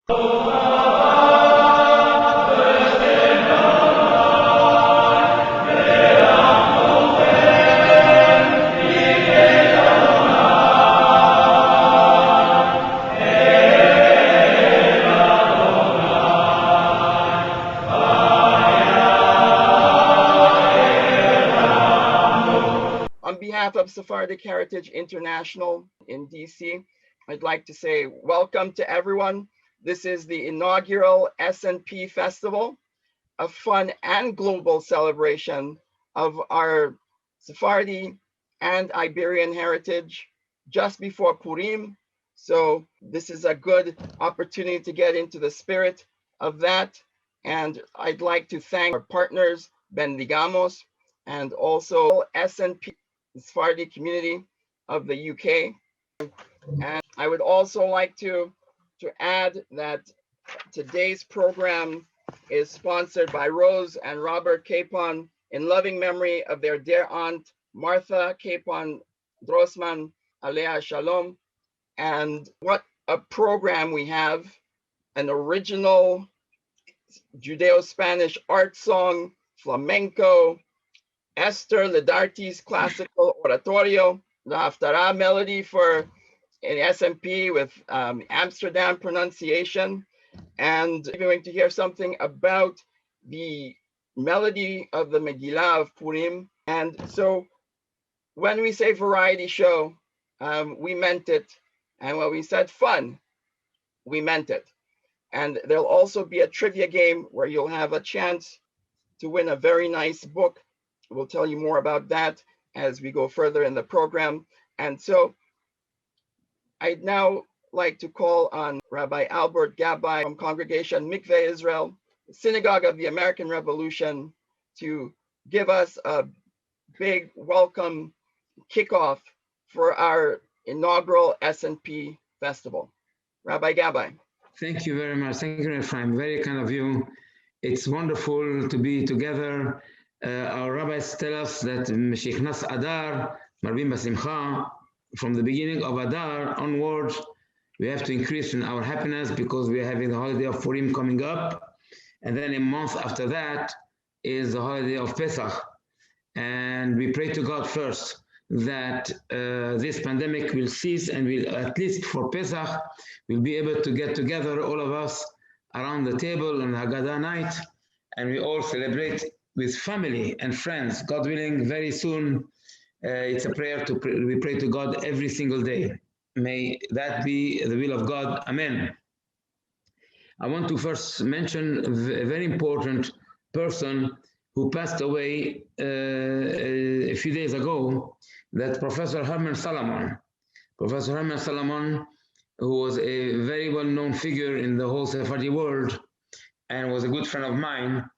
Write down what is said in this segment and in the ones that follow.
On behalf of Sephardic Heritage International in DC, I'd like to say welcome to everyone. This is the inaugural S&P Festival, a fun and global celebration of our Sephardi and Iberian heritage just before Purim. So this is a good opportunity to get into the spirit of that. And I'd like to thank our partners, Bendigamos, and also S&P Sephardi community of the UK. And I would also like to add that today's program is sponsored by Rose and Robert Capon in loving memory of their dear aunt, Martha Capon Drossman, Alea Shalom. And what a program we have, an original Judeo-Spanish art song, flamenco, ESTHER, Lidarti's classical oratorio, the HAFTARA melody for in S&P with Amsterdam pronunciation. And we're going to hear something about the melody of the Megillah of Purim. And so when we say variety show, we meant it. And when we said fun, we meant it. And there'll also be a trivia game where you'll have a chance to win a very nice book. We'll tell you more about that as we go further in the program. And so I'd now like to call on Rabbi Albert Gabbai from Congregation Mikveh Israel, Synagogue of the American Revolution, to give us a big welcome kickoff for our inaugural S&P Festival. Rabbi Gabbai. Thank you very much. Thank you, Afraim. Very kind of you. It's wonderful to be together. Our rabbis tell us that Meshichnas Adar, Marbim Basimcha, from the beginning of Adar onwards, we have to increase in our happiness because we are having the holiday of Purim coming up. And then a month after that is the holiday of Pesach. And we pray to God first that this pandemic will cease and will, at least for Pesach, we'll be able to get together, all of us, around the table on Haggadah night, and we all celebrate with family and friends. God willing, very soon, it's a prayer we pray to God every single day. May that be the will of God. Amen. I want to first mention a very important person who passed away a few days ago, that Professor Herman Salomon. Professor Herman Salomon, who was a very well-known figure in the whole Sephardi world and was a good friend of mine.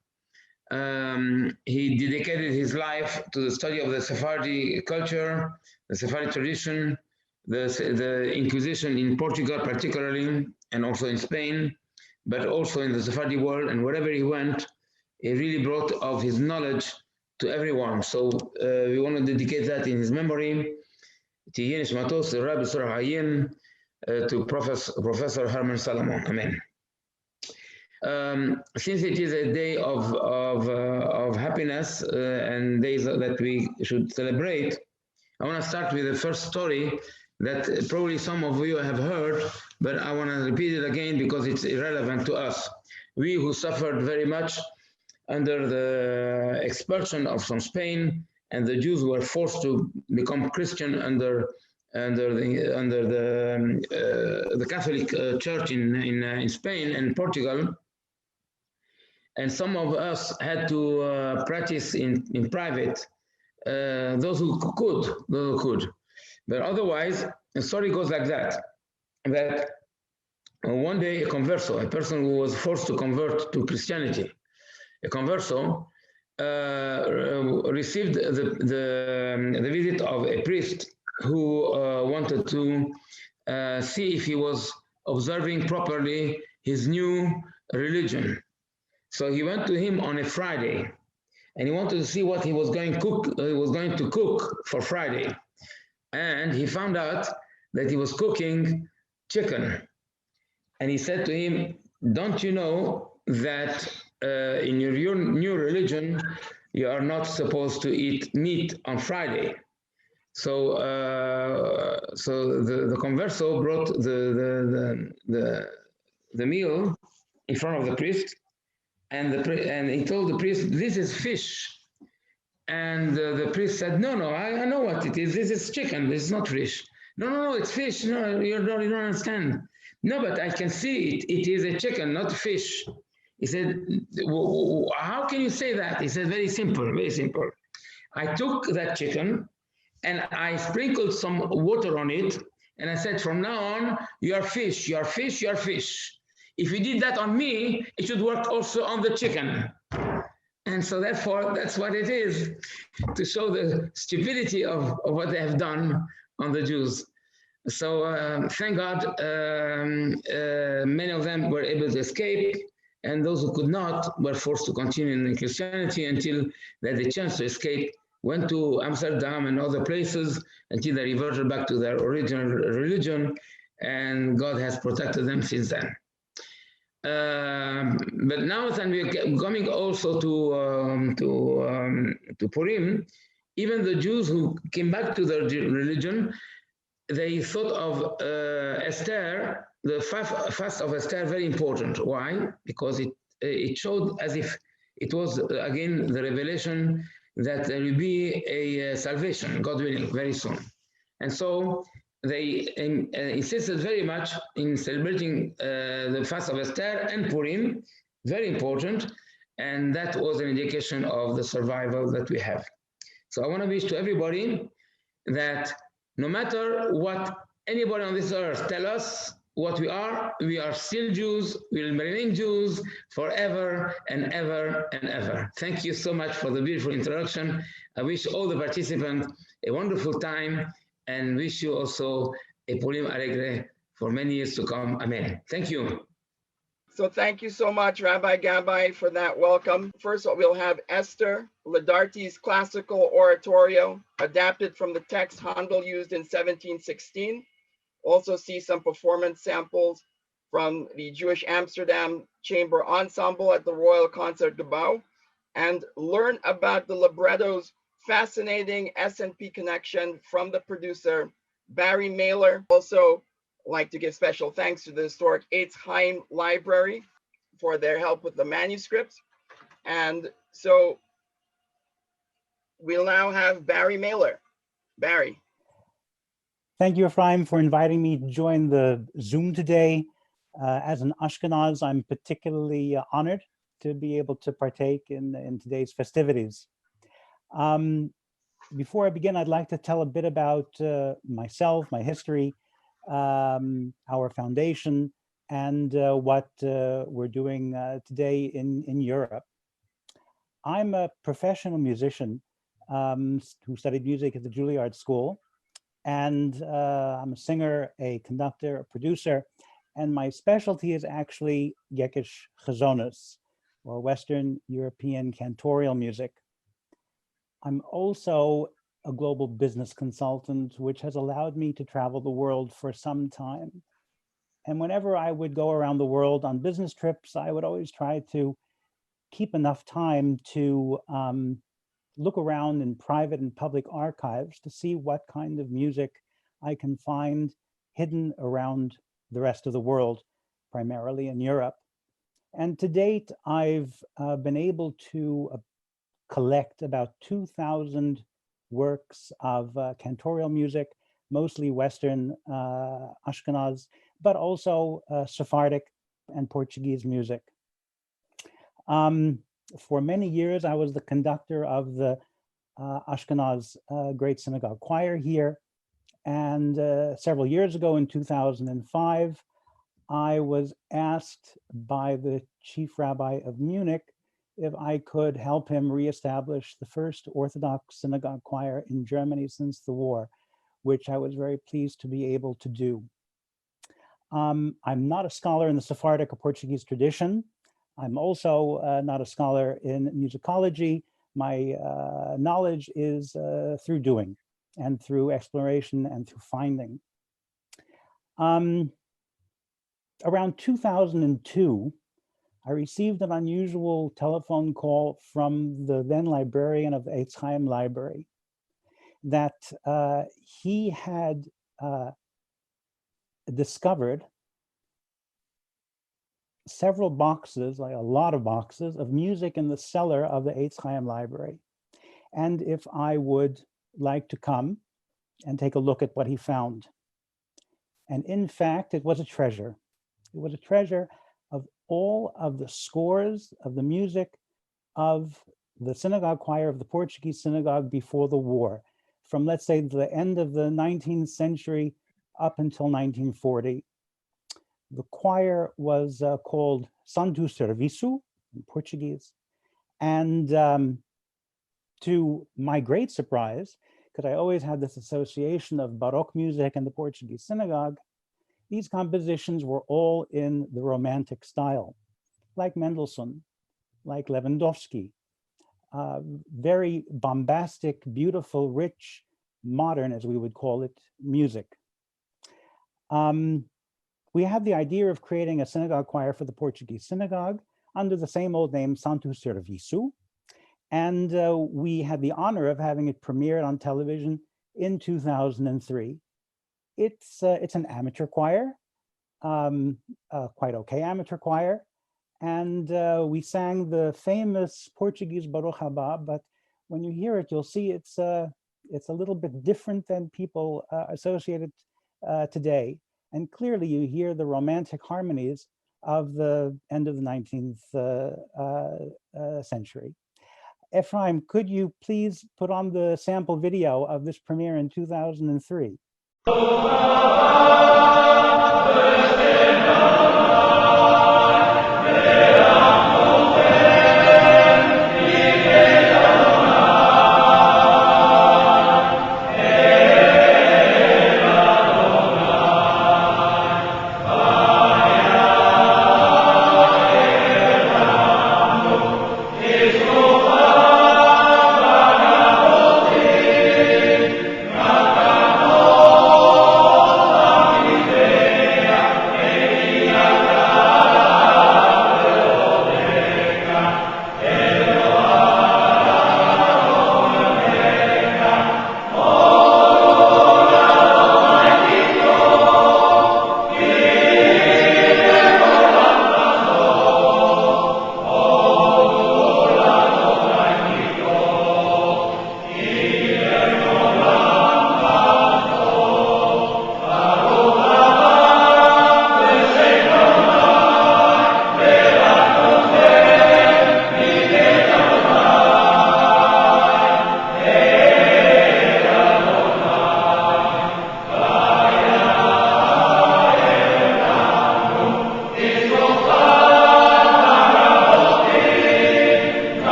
He dedicated his life to the study of the Sephardi culture, the Sephardi tradition, the Inquisition in Portugal particularly, and also in Spain, but also in the Sephardi world. And wherever he went, he really brought of his knowledge to everyone. So we want to dedicate that in his memory. To Professor Herman Salomon. Amen. Since it is a day of happiness and days that we should celebrate, I want to start with the first story that probably some of you have heard, but I want to repeat it again because it's irrelevant to us. We who suffered very much under the expulsion from Spain, and the Jews were forced to become Christian under the Catholic Church in Spain and Portugal. And some of us had to practice in private, those who could. But otherwise, the story goes like that one day a converso, a person who was forced to convert to Christianity, a converso, received the visit of a priest who wanted to see if he was observing properly his new religion. So he went to him on a Friday, and he wanted to see what he was going to cook for Friday. And he found out that he was cooking chicken. And he said to him, don't you know that in your new religion, you are not supposed to eat meat on Friday? So, the converso brought the meal in front of the priest, and he told the priest, "This is fish." And the priest said, "No, no, I know what it is. This is chicken. This is not fish." "No, no, no, it's fish. No, you don't understand." "No, but I can see it. It is a chicken, not fish." He said, "How can you say that?" He said, "Very simple, very simple. I took that chicken and I sprinkled some water on it, and I said, from now on, you are fish, you are fish, you are fish. If you did that on me, it should work also on the chicken." And so therefore, that's what it is, to show the stupidity of what they have done on the Jews. So thank God, many of them were able to escape, and those who could not were forced to continue in Christianity until they had the chance to escape, went to Amsterdam and other places until they reverted back to their original religion, and God has protected them since then. But now that we're coming also to Purim, even the Jews who came back to their religion, they thought of Esther, the fast of Esther, very important. Why? Because it showed as if it was, again, the revelation that there will be a salvation, God willing, very soon. And so they insisted very much in celebrating the fast of Esther and Purim, very important, and that was an indication of the survival that we have. So I want to wish to everybody that no matter what anybody on this earth tell us what we are still Jews, we will remain Jews forever and ever and ever. Thank you so much for the beautiful introduction. I wish all the participants a wonderful time, and wish you also a Purim Alegre for many years to come. Amen. Thank you. So thank you so much, Rabbi Gabbai, for that welcome. First of all, we'll have Esther, Lidarti's classical oratorio, adapted from the text Handel used in 1716. Also see some performance samples from the Jewish Amsterdam Chamber Ensemble at the Royal Concertgebouw, and learn about the libretto's fascinating S&P connection from the producer, Barry Mehler. Also, like to give special thanks to the historic Ets Haim Library for their help with the manuscripts. And so we'll now have Barry Mehler. Barry. Thank you, Afraim, for inviting me to join the Zoom today. As an Ashkenaz, I'm particularly honored to be able to partake in today's festivities. Before I begin, I'd like to tell a bit about myself, my history, our foundation, and what we're doing today in Europe. I'm a professional musician who studied music at the Juilliard School, and I'm a singer, a conductor, a producer, and my specialty is actually Yekish Chazonos, or Western European cantorial music. I'm also a global business consultant, which has allowed me to travel the world for some time. And whenever I would go around the world on business trips, I would always try to keep enough time to look around in private and public archives to see what kind of music I can find hidden around the rest of the world, primarily in Europe. And to date, I've been able to collect about 2,000 works of cantorial music, mostly Western Ashkenaz, but also Sephardic and Portuguese music. For many years, I was the conductor of the Ashkenaz Great Synagogue Choir here. And several years ago in 2005, I was asked by the chief rabbi of Munich if I could help him reestablish the first Orthodox synagogue choir in Germany since the war, which I was very pleased to be able to do. I'm not a scholar in the Sephardic or Portuguese tradition. I'm also not a scholar in musicology. My knowledge is through doing and through exploration and through finding. Around 2002, I received an unusual telephone call from the then librarian of the Ets Haim Library that he had discovered several boxes, like a lot of boxes, of music in the cellar of the Ets Haim Library. And if I would like to come and take a look at what he found. And in fact, it was a treasure. It was a treasure of all of the scores of the music of the synagogue choir of the Portuguese synagogue before the war, from, let's say, the end of the 19th century up until 1940. The choir was called Santo Serviço in Portuguese. And to my great surprise, because I always had this association of Baroque music and the Portuguese synagogue, these compositions were all in the Romantic style, like Mendelssohn, like Lewandowski, very bombastic, beautiful, rich, modern, as we would call it, music. We had the idea of creating a synagogue choir for the Portuguese synagogue under the same old name, Santo Serviço. And we had the honor of having it premiered on television in 2003. It's an amateur choir, quite okay amateur choir. And we sang the famous Portuguese Baruch Haba, but when you hear it, you'll see it's a little bit different than people associate it today. And clearly you hear the romantic harmonies of the end of the 19th century. Afraim, could you please put on the sample video of this premiere in 2003?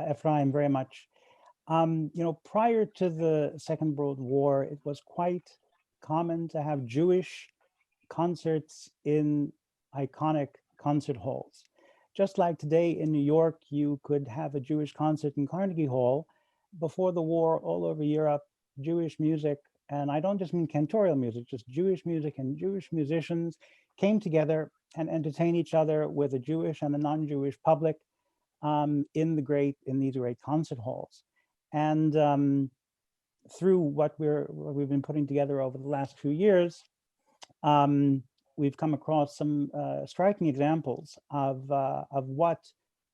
Afraim, very much. Prior to the Second World War, it was quite common to have Jewish concerts in iconic concert halls. Just like today in New York, you could have a Jewish concert in Carnegie Hall. Before the war, all over Europe, Jewish music, and I don't just mean cantorial music, just Jewish music and Jewish musicians came together and entertained each other with a Jewish and a non-Jewish public in these great concert halls. And through what we've been putting together over the last few years, we've come across some striking examples of what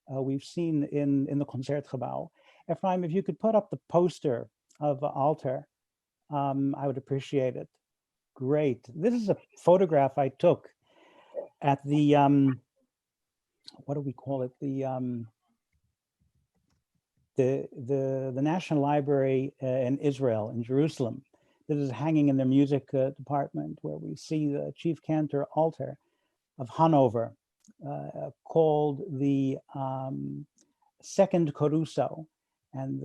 we've seen in the Concertgebouw. Afraim, if you could put up the poster of Alter, I would appreciate it. Great. This is a photograph I took at the, what do we call it? the National Library in Israel, in Jerusalem. This is hanging in their music department, where we see the chief cantor altar of Hanover, called the Second Caruso. And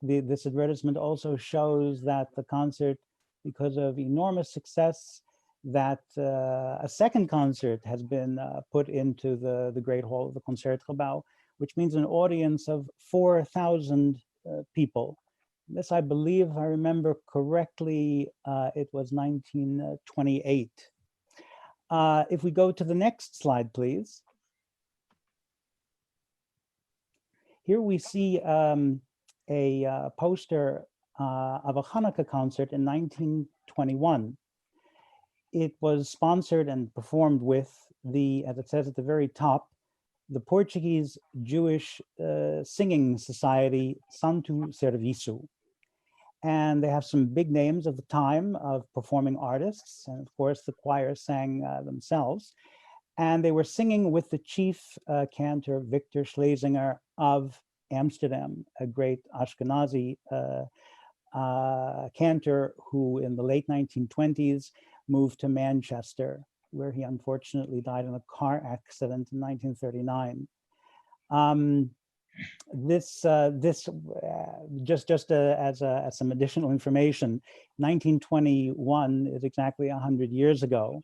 this advertisement also shows that the concert, because of enormous success, that a second concert has been put into the Great Hall of the Concertgebouw, which means an audience of 4,000 people. This, I believe, if I remember correctly, it was 1928. If we go to the next slide, please. Here we see a poster of a Hanukkah concert in 1921. It was sponsored and performed with the, as it says at the very top, the Portuguese Jewish Singing Society Santo Serviço. And they have some big names of the time of performing artists. And of course, the choir sang themselves. And they were singing with the chief cantor, Victor Schlesinger of Amsterdam, a great Ashkenazi cantor who in the late 1920s moved to Manchester, where he unfortunately died in a car accident in 1939. Just as some additional information, 1921 is exactly 100 years ago.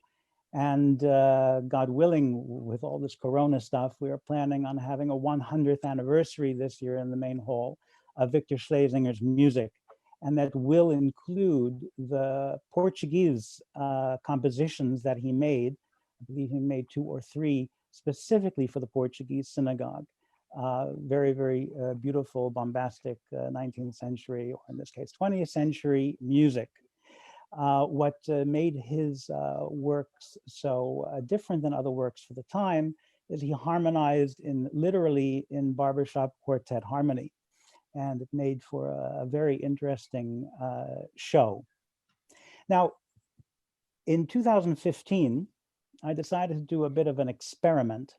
And God willing, with all this Corona stuff, we are planning on having a 100th anniversary this year in the main hall of Victor Schlesinger's music. And that will include the Portuguese compositions that he made. I believe he made 2 or 3 specifically for the Portuguese synagogue. Very, very beautiful, bombastic 19th century, or in this case, 20th century music. What made his works so different than other works for the time is he harmonized literally in barbershop quartet harmony. And it made for a very interesting show. Now, in 2015, I decided to do a bit of an experiment.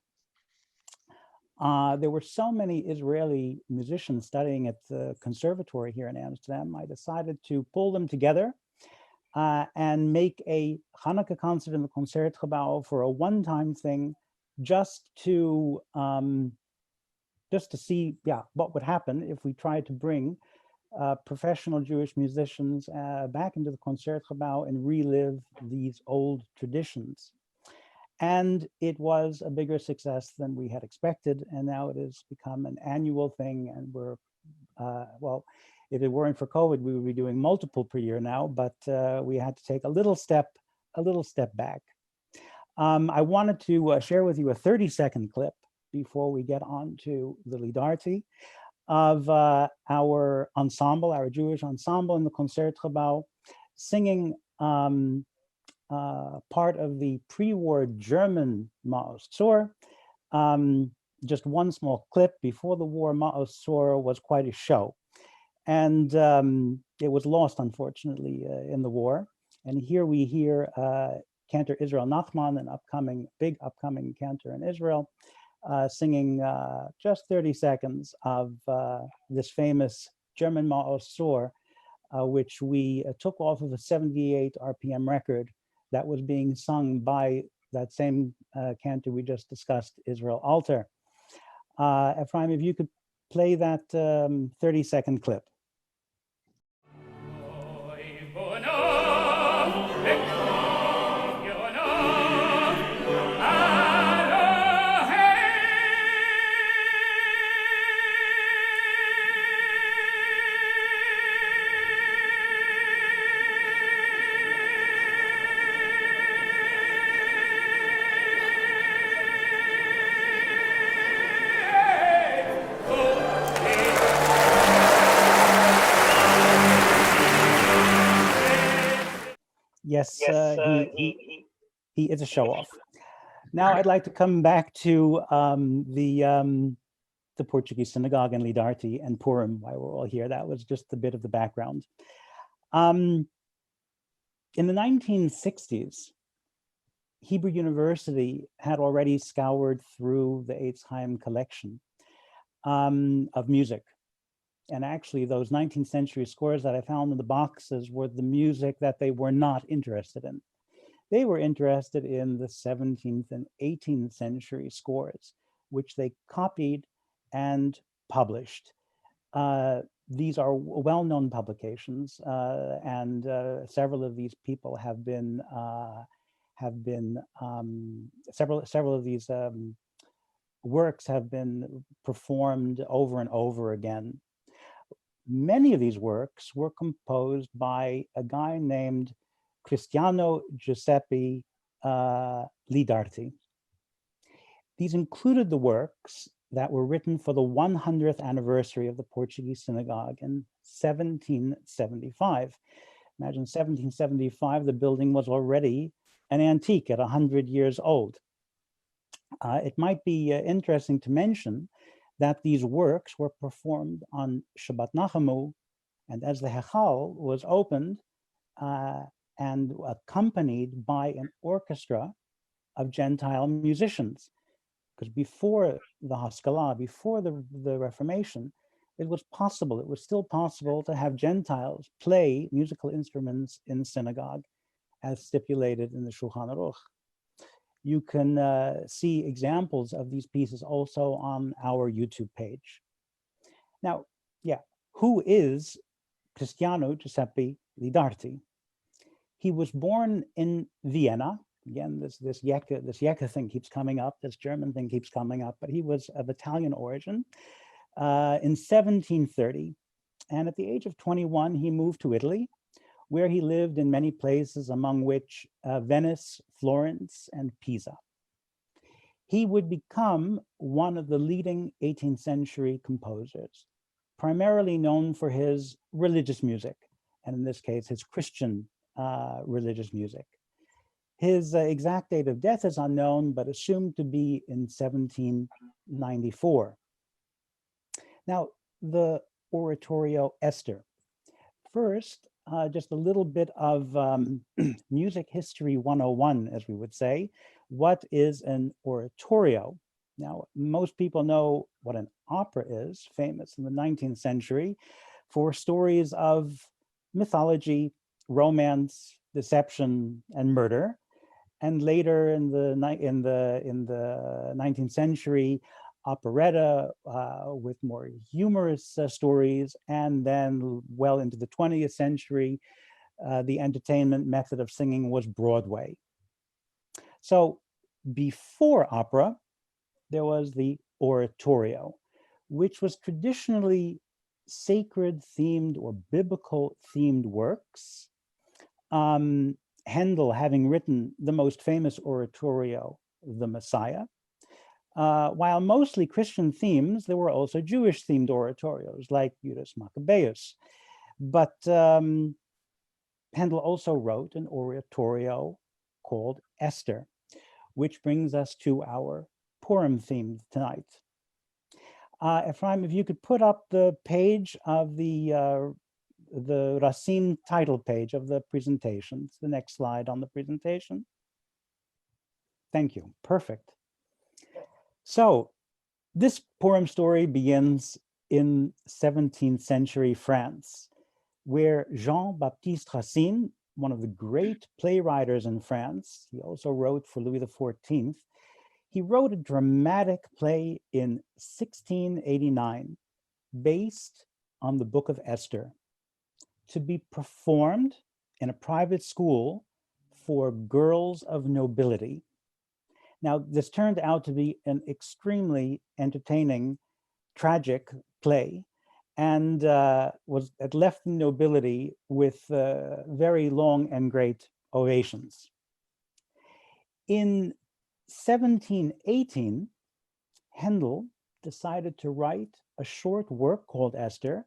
There were so many Israeli musicians studying at the conservatory here in Amsterdam, I decided to pull them together and make a Hanukkah concert in the Concertgebouw for a one-time thing, just to see, what would happen if we tried to bring professional Jewish musicians back into the Concertgebouw and relive these old traditions. And it was a bigger success than we had expected, and now it has become an annual thing. And we're, well, if it weren't for COVID, we would be doing multiple per year now. But we had to take a little step back. I wanted to share with you a 30-second clip before we get on to the Lidarti of our ensemble, our Jewish ensemble in the Concertgebouw, singing part of the pre-war German Maos Tzur. Just one small clip. Before the war, Maos Tzur was quite a show. And it was lost, unfortunately, in the war. And here we hear cantor Israel Nachman, an big upcoming cantor in Israel, singing just 30 seconds of this famous German Maos Tzur, which we took off of a 78 RPM record that was being sung by that same cantor we just discussed, Israel Alter. Afraim, if you could play that 30-second clip. Yes, he is a show-off. Now I'd like to come back to the Portuguese synagogue and Lidarti and Purim, why we're all here. That was just a bit of the background. In the 1960s, Hebrew University had already scoured through the Ets Haim collection of music. And actually, those 19th century scores that I found in the boxes were the music that they were not interested in. They were interested in the 17th and 18th century scores, which they copied and published. These are well-known publications, and several of these people several of these works have been performed over and over again. Many of these works were composed by a guy named Cristiano Giuseppe Lidarti. These included the works that were written for the 100th anniversary of the Portuguese synagogue in 1775. Imagine 1775, the building was already an antique at 100 years old. It might be interesting to mention that these works were performed on Shabbat Nachamu, and as the Hechal was opened and accompanied by an orchestra of Gentile musicians. Because before the Haskalah, before the Reformation, it was still possible to have Gentiles play musical instruments in the synagogue as stipulated in the Shulchan Aruch. You can see examples of these pieces also on our YouTube page. Now, who is Cristiano Giuseppe Lidarti? He was born in Vienna. Again, this Yeke thing keeps coming up, this German thing keeps coming up, but he was of Italian origin in 1730. And at the age of 21, he moved to Italy, where he lived in many places, among which Venice, Florence, and Pisa. He would become one of the leading 18th century composers, primarily known for his religious music, and in this case, his Christian religious music. His exact date of death is unknown, but assumed to be in 1794. Now, the Oratorio Esther. First, just a little bit of music history 101, as we would say. What is an oratorio? Now, most people know what an opera is, famous in the 19th century for stories of mythology, romance, deception, and murder. And later in the 19th century, operetta with more humorous stories, and then well into the 20th century, the entertainment method of singing was Broadway. So before opera, there was the oratorio, which was traditionally sacred themed or biblical themed works. Handel having written the most famous oratorio, The Messiah. While mostly Christian themes, there were also Jewish themed oratorios like Judas Maccabeus. But Handel also wrote an oratorio called Esther, which brings us to our Purim theme tonight. Afraim, if you could put up the page of the Racine title page of the presentation. It's the next slide on the presentation. Thank you. Perfect. So this Purim story begins in 17th century France, where Jean-Baptiste Racine, one of the great playwriters in France, he also wrote for Louis XIV, he wrote a dramatic play in 1689 based on the book of Esther, to be performed in a private school for girls of nobility. Now, this turned out to be an extremely entertaining, tragic play, and it left the nobility with very long and great ovations. In 1718, Handel decided to write a short work called Esther,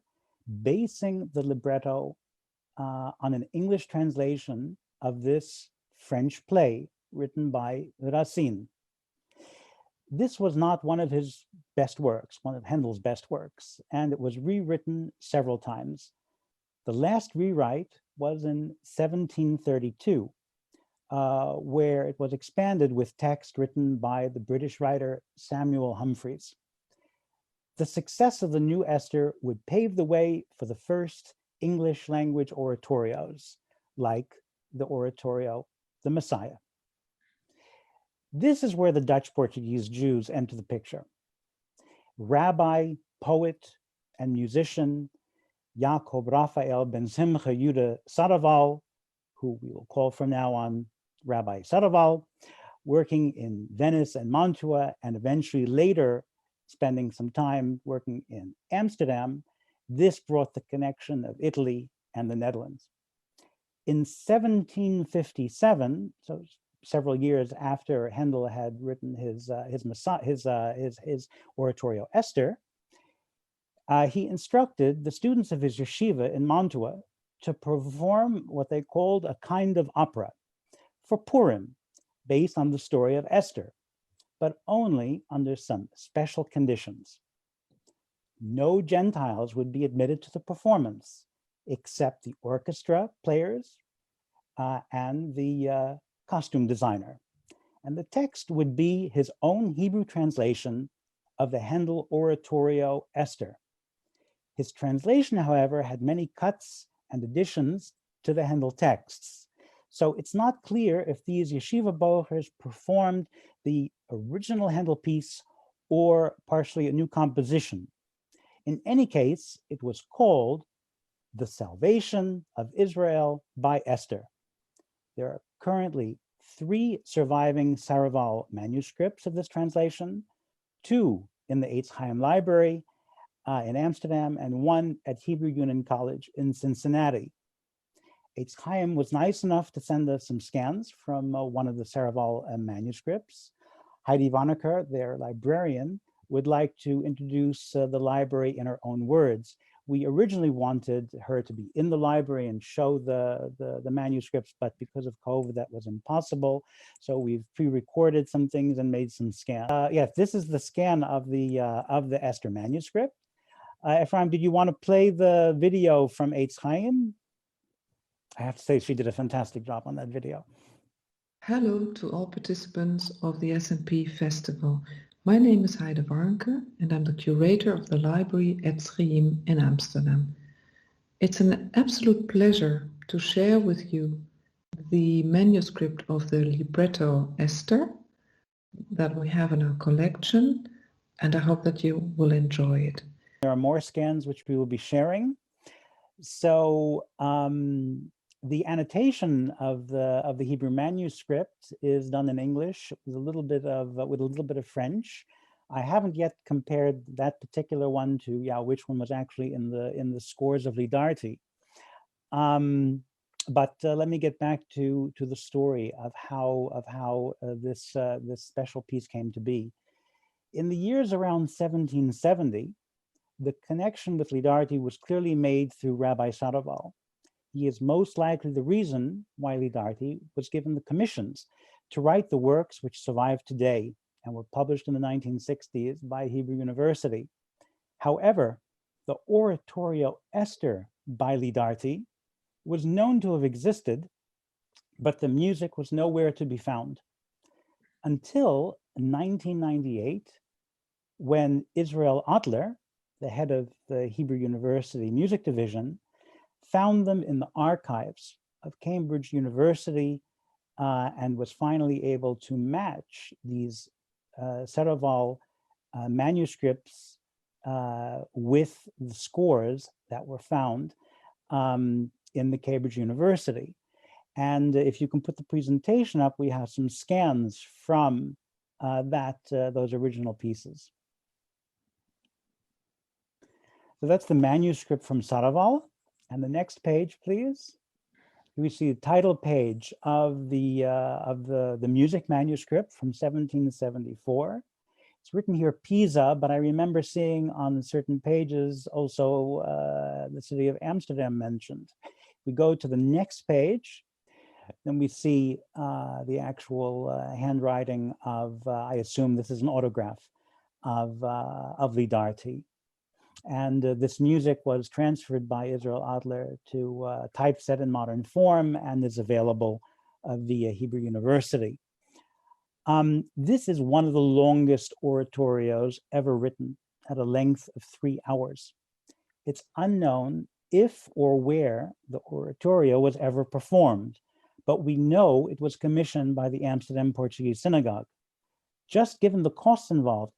basing the libretto on an English translation of this French play written by Racine. This was not one of his best works, one of Handel's best works, and it was rewritten several times. The last rewrite was in 1732, where it was expanded with text written by the British writer Samuel Humphreys. The success of the new Esther would pave the way for the first English language oratorios, like the oratorio, The Messiah. This is where the Dutch-Portuguese Jews enter the picture. Rabbi, poet, and musician Jacob Raphael ben Simcha Judah Sadaval, who we will call from now on Rabbi Sadaval, working in Venice and Mantua, and eventually later spending some time working in Amsterdam. This brought the connection of Italy and the Netherlands. In 1757, so several years after Handel had written his oratorio Esther, he instructed the students of his yeshiva in Mantua to perform what they called a kind of opera for Purim, based on the story of Esther, but only under some special conditions. No Gentiles would be admitted to the performance, except the orchestra players and the costume designer. And the text would be his own Hebrew translation of the Handel oratorio Esther. His translation, however, had many cuts and additions to the Handel texts. So it's not clear if these yeshiva bochers performed the original Handel piece or partially a new composition. In any case, it was called The Salvation of Israel by Esther. There are currently 3 surviving Saraval manuscripts of this translation, 2 in the Ets Haim Library in Amsterdam, and 1 at Hebrew Union College in Cincinnati. Ets Haim was nice enough to send us some scans from one of the Saraval manuscripts. Heidi Wanneker, their librarian, would like to introduce the library in her own words. We originally wanted her to be in the library and show the manuscripts, but because of COVID, that was impossible. So we've pre-recorded some things and made some scans. Yes, this is the scan of the Esther manuscript. Afraim, did you want to play the video from Ets Haim? I have to say she did a fantastic job on that video. Hello to all participants of the S&P Festival. My name is Heide Warnke and I'm the curator of the library Ets Haim in Amsterdam. It's an absolute pleasure to share with you the manuscript of the libretto Esther that we have in our collection, and I hope that you will enjoy it. There are more scans which we will be sharing. So the annotation of the Hebrew manuscript is done in English with a little bit of French. I haven't yet compared that particular one to which one was actually in the scores of Lidarti. But let me get back to the story of how this special piece came to be. In the years around 1770, the connection with Lidarti was clearly made through Rabbi Sadaval. He is most likely the reason why Lidarti was given the commissions to write the works which survive today and were published in the 1960s by Hebrew University. However, the oratorio Esther by Lidarti was known to have existed, but the music was nowhere to be found until 1998, when Israel Adler, the head of the Hebrew University Music Division, found them in the archives of Cambridge University and was finally able to match these Saraval manuscripts with the scores that were found in the Cambridge University. And if you can put the presentation up, we have some scans from those original pieces. So that's the manuscript from Saraval. And the next page, please. We see the title page of the music manuscript from 1774. It's written here Pisa, but I remember seeing on certain pages also the city of Amsterdam mentioned. We go to the next page, then we see the actual handwriting of, I assume this is an autograph of Lidarti. And this music was transferred by Israel Adler to typeset in modern form and is available via Hebrew University. This is one of the longest oratorios ever written. at a length of 3 hours. It's unknown if or where the oratorio was ever performed, but we know it was commissioned by the Amsterdam Portuguese Synagogue. Just given the costs involved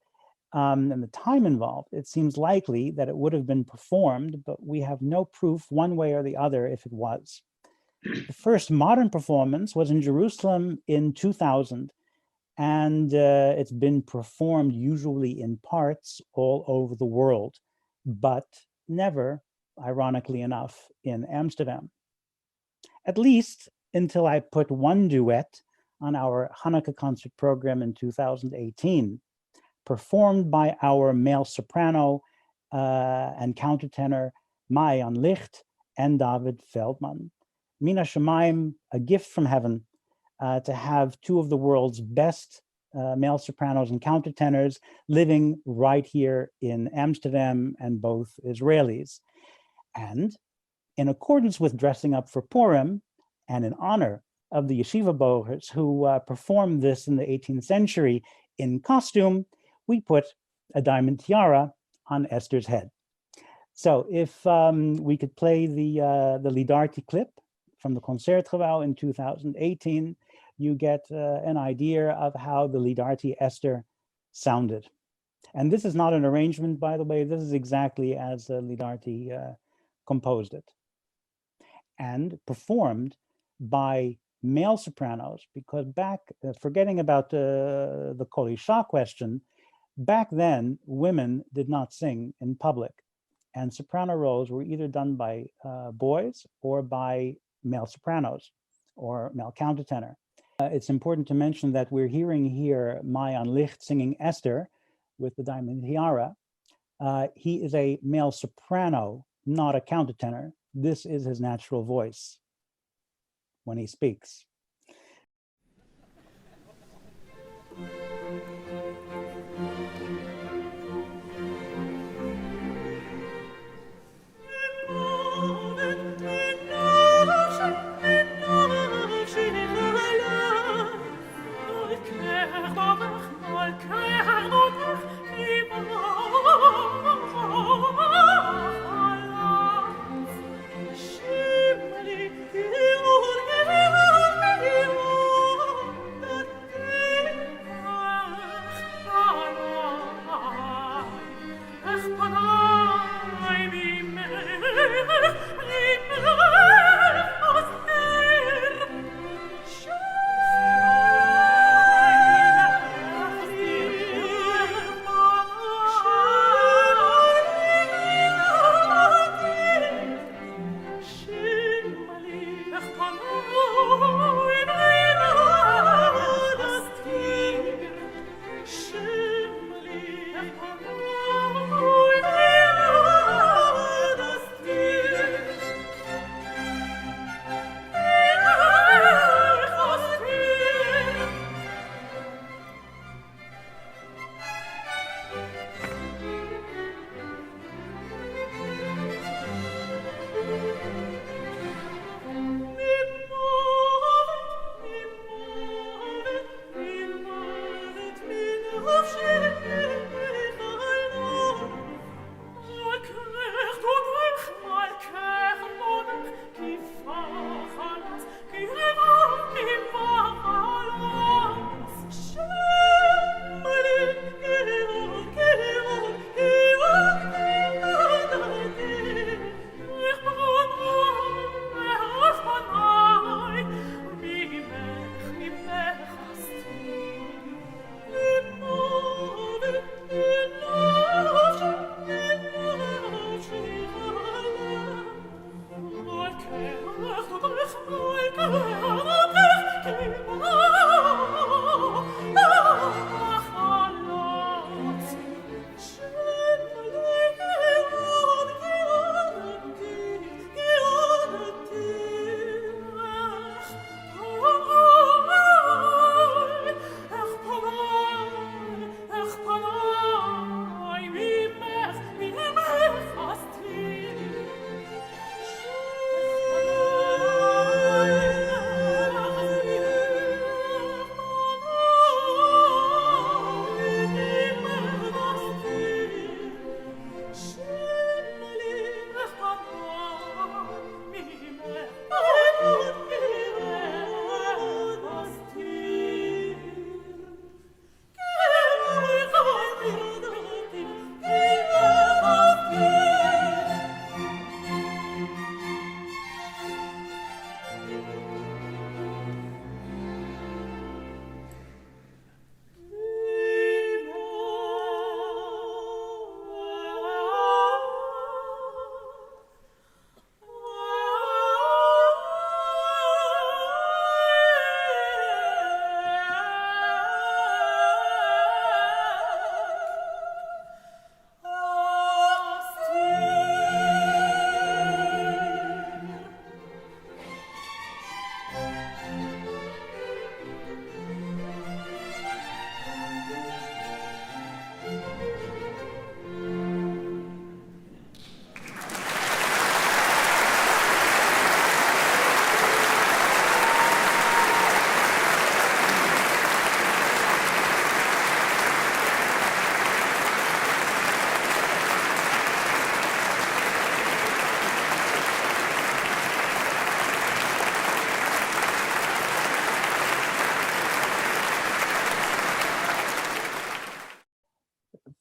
and the time involved, it seems likely that it would have been performed, but we have no proof one way or the other if it was. The first modern performance was in Jerusalem in 2000, and it's been performed usually in parts all over the world, but never, ironically enough, in Amsterdam. At least until I put one duet on our Hanukkah concert program in 2018, performed by our male soprano and countertenor Maayan Licht and David Feldman. Mina Shemaim, a gift from heaven to have two of the world's best male sopranos and countertenors living right here in Amsterdam, and both Israelis. And in accordance with dressing up for Purim, and in honor of the yeshiva bohers who performed this in the 18th century in costume, we put a diamond tiara on Esther's head. So if we could play the Lidarti clip from the Concertgebouw in 2018, you get an idea of how the Lidarti Esther sounded. And this is not an arrangement, by the way. This is exactly as Lidarti composed it. And performed by male sopranos, because back, forgetting about the Kol Isha question, back then, women did not sing in public. And soprano roles were either done by boys or by male sopranos or male countertenor. It's important to mention that we're hearing here Maayan Licht singing Esther with the diamond tiara. He is a male soprano, not a countertenor. This is his natural voice when he speaks.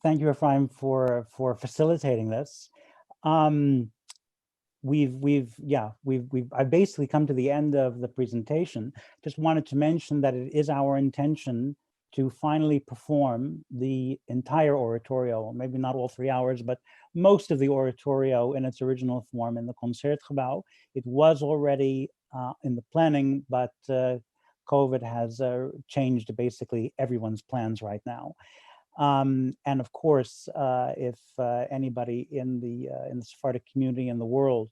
Thank you, Afraim, for facilitating this. I've basically come to the end of the presentation. Just wanted to mention that it is our intention to finally perform the entire oratorio, maybe not all 3 hours, but most of the oratorio in its original form in the Concertgebouw. It was already in the planning, but COVID has changed basically everyone's plans right now. And of course, if anybody in the Sephardic community in the world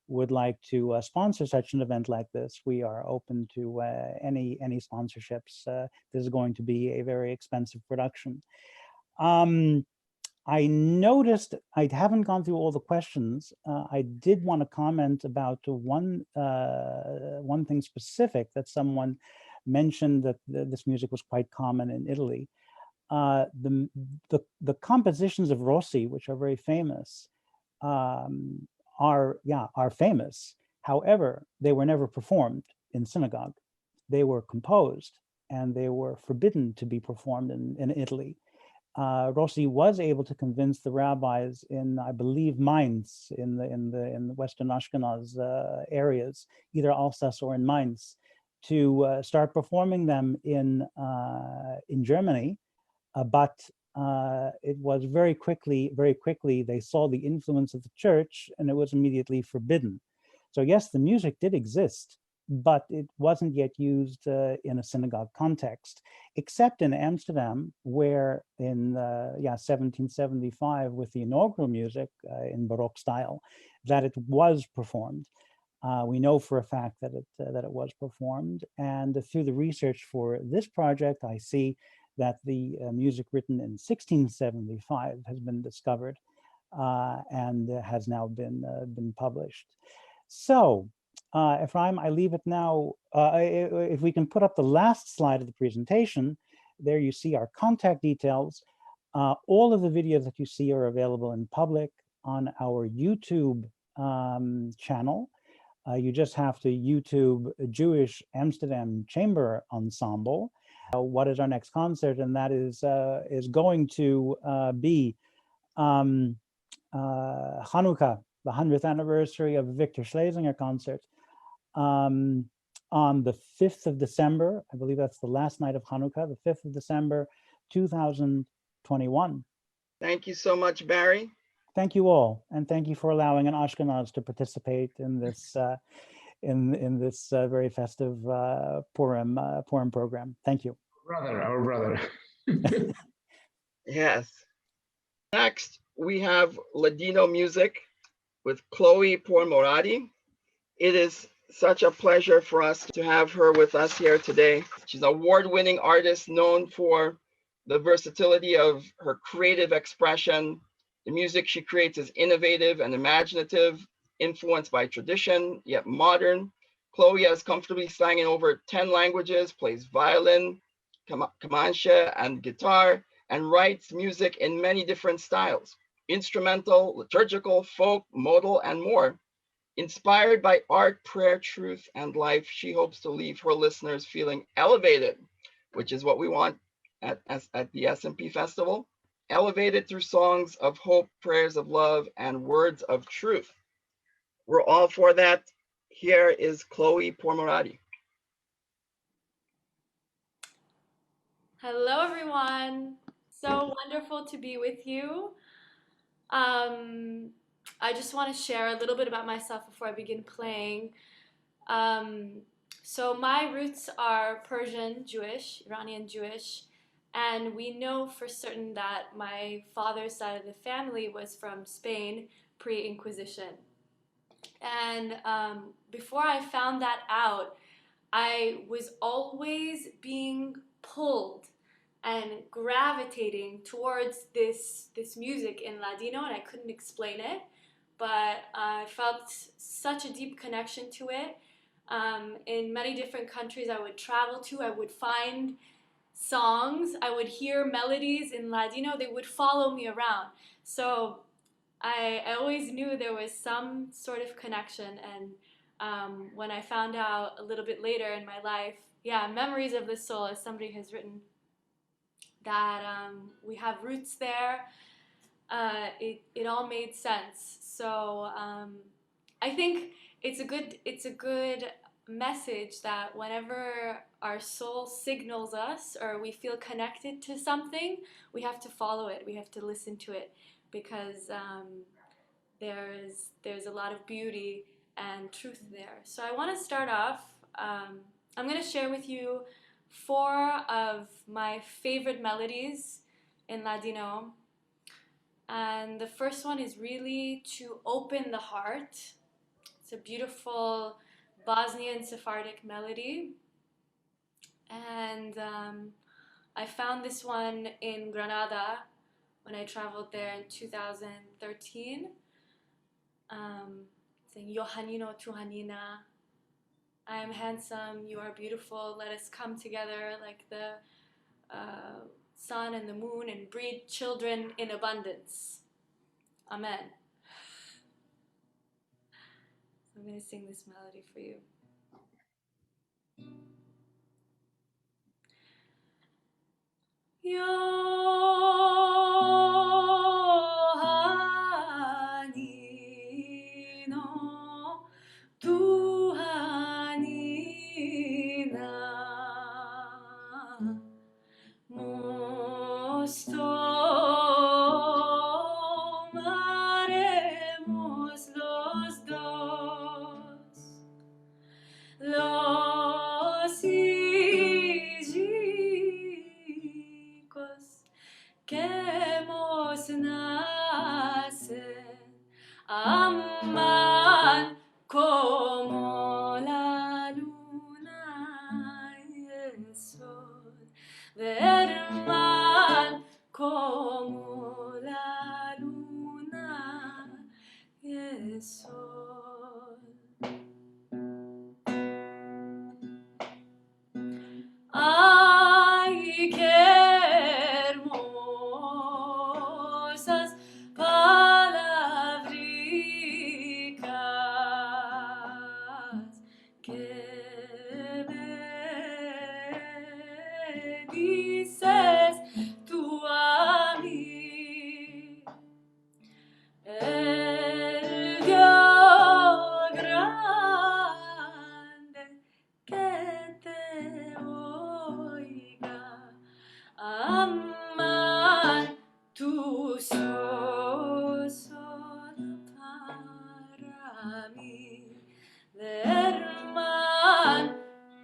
would like to sponsor such an event like this, we are open to any sponsorships. This is going to be a very expensive production. I noticed I haven't gone through all the questions. I did want to comment about one thing specific that someone mentioned, that this music was quite common in Italy. The compositions of Rossi, which are very famous, are famous. However, they were never performed in synagogue. They were composed and they were forbidden to be performed in Italy. Rossi was able to convince the rabbis in, I believe, Mainz, in the Western Ashkenaz areas, either Alsace or in Mainz, to start performing them in Germany. But it was very quickly, they saw the influence of the church and it was immediately forbidden. So yes, the music did exist, but it wasn't yet used in a synagogue context, except in Amsterdam, where in 1775, with the inaugural music in Baroque style, that it was performed. We know for a fact that it was performed, and through the research for this project, I see that the music written in 1675 has been discovered and has now been published. So, Afraim, I leave it now. If we can put up the last slide of the presentation, there you see our contact details. All of the videos that you see are available in public on our YouTube channel. You just have to YouTube Jewish Amsterdam Chamber Ensemble. What is our next concert? And that is going to be Hanukkah, the 100th anniversary of Victor Schlesinger concert, on the 5th of December. I believe that's the last night of Hanukkah, the 5th of December, 2021. Thank you so much, Barry. Thank you all, and thank you for allowing an Ashkenaz to participate in this in this very festive Purim program. Thank you. Our brother. Yes. Next, we have Ladino music with Chloe Pourmorady. It is such a pleasure for us to have her with us here today. She's an award-winning artist known for the versatility of her creative expression. The music she creates is innovative and imaginative, influenced by tradition, yet modern. Chloe has comfortably sang in over 10 languages, plays violin, kamanche, and guitar, and writes music in many different styles: instrumental, liturgical, folk, modal, and more. Inspired by art, prayer, truth, and life, she hopes to leave her listeners feeling elevated, which is what we want at the S&P Festival. Elevated through songs of hope, prayers of love, and words of truth. We're all for that. Here is Chloe Pourmorady. Hello, everyone. So wonderful to be with you. I just want to share a little bit about myself before I begin playing. So my roots are Persian Jewish, Iranian Jewish, and we know for certain that my father's side of the family was from Spain, pre-Inquisition. And before I found that out, I was always being pulled and gravitating towards this music in Ladino, and I couldn't explain it, but I felt such a deep connection to it. In many different countries I would travel to, I would find songs, I would hear melodies in Ladino, they would follow me around. So I always knew there was some sort of connection, and when I found out a little bit later in my life, yeah, Memories of the Soul, as somebody has written, that we have roots there. It all made sense. So I think it's a good message that whenever our soul signals us or we feel connected to something, we have to follow it. We have to listen to it, because there's a lot of beauty and truth there. So I want to start off. I'm going to share with you 4 of my favorite melodies in Ladino. And the first one is really to open the heart. It's a beautiful Bosnian Sephardic melody. And I found this one in Granada when I traveled there in 2013. Saying, Yohanino Tuhanina, I am handsome, you are beautiful, let us come together like the sun and the moon and breed children in abundance. Amen. So I'm going to sing this melody for you. Yohanino Tuhanina Nos tomaremos los dos, los hijos que hemos nacen, aman como la luna y el sol, verán como la luna y el sol. Ay, qué hermosas palabricas que me dices tú a mí. El Dios grande que te oiga, aman tus ojos para mí, herman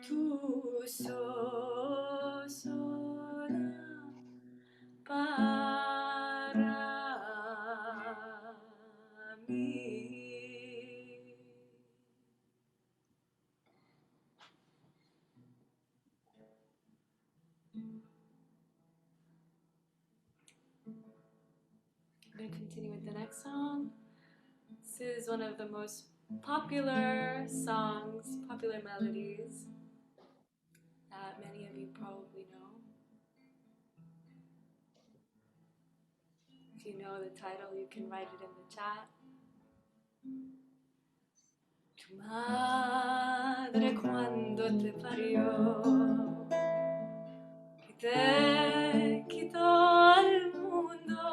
tus ojos para mí. I'm going to continue with the next song. This is one of the most popular songs, popular melodies that many of you probably know. If you know the title, you can write it in the chat. Tu madre cuando te parió, que te quitó al mundo,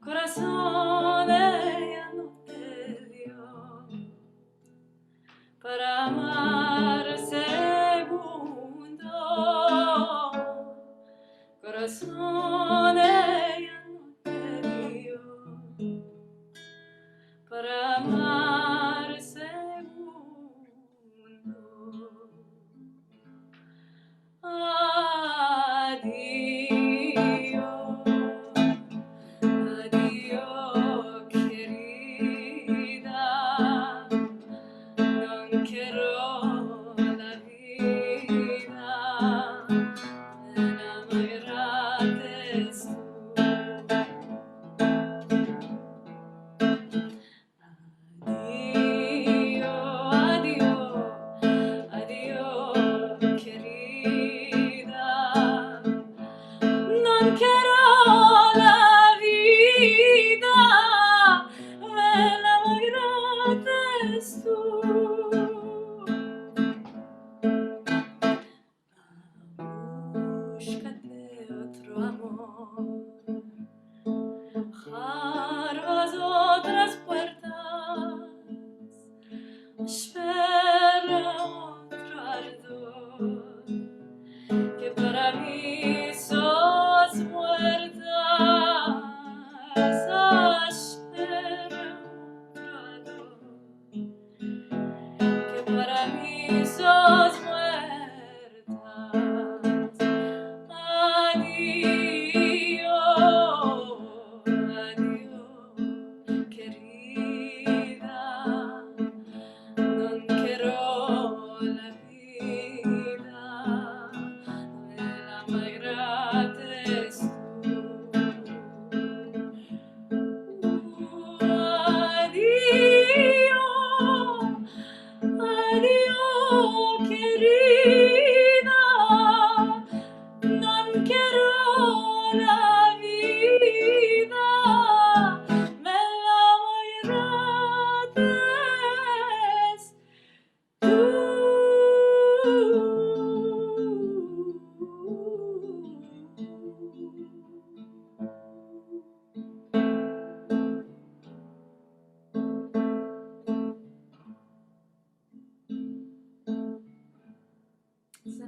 corazón ella no te dio, para amar segundo, corazón ella no te dio, para amar segundo. Adiós, adiós, querida, no quiero la vida, enamorates tú.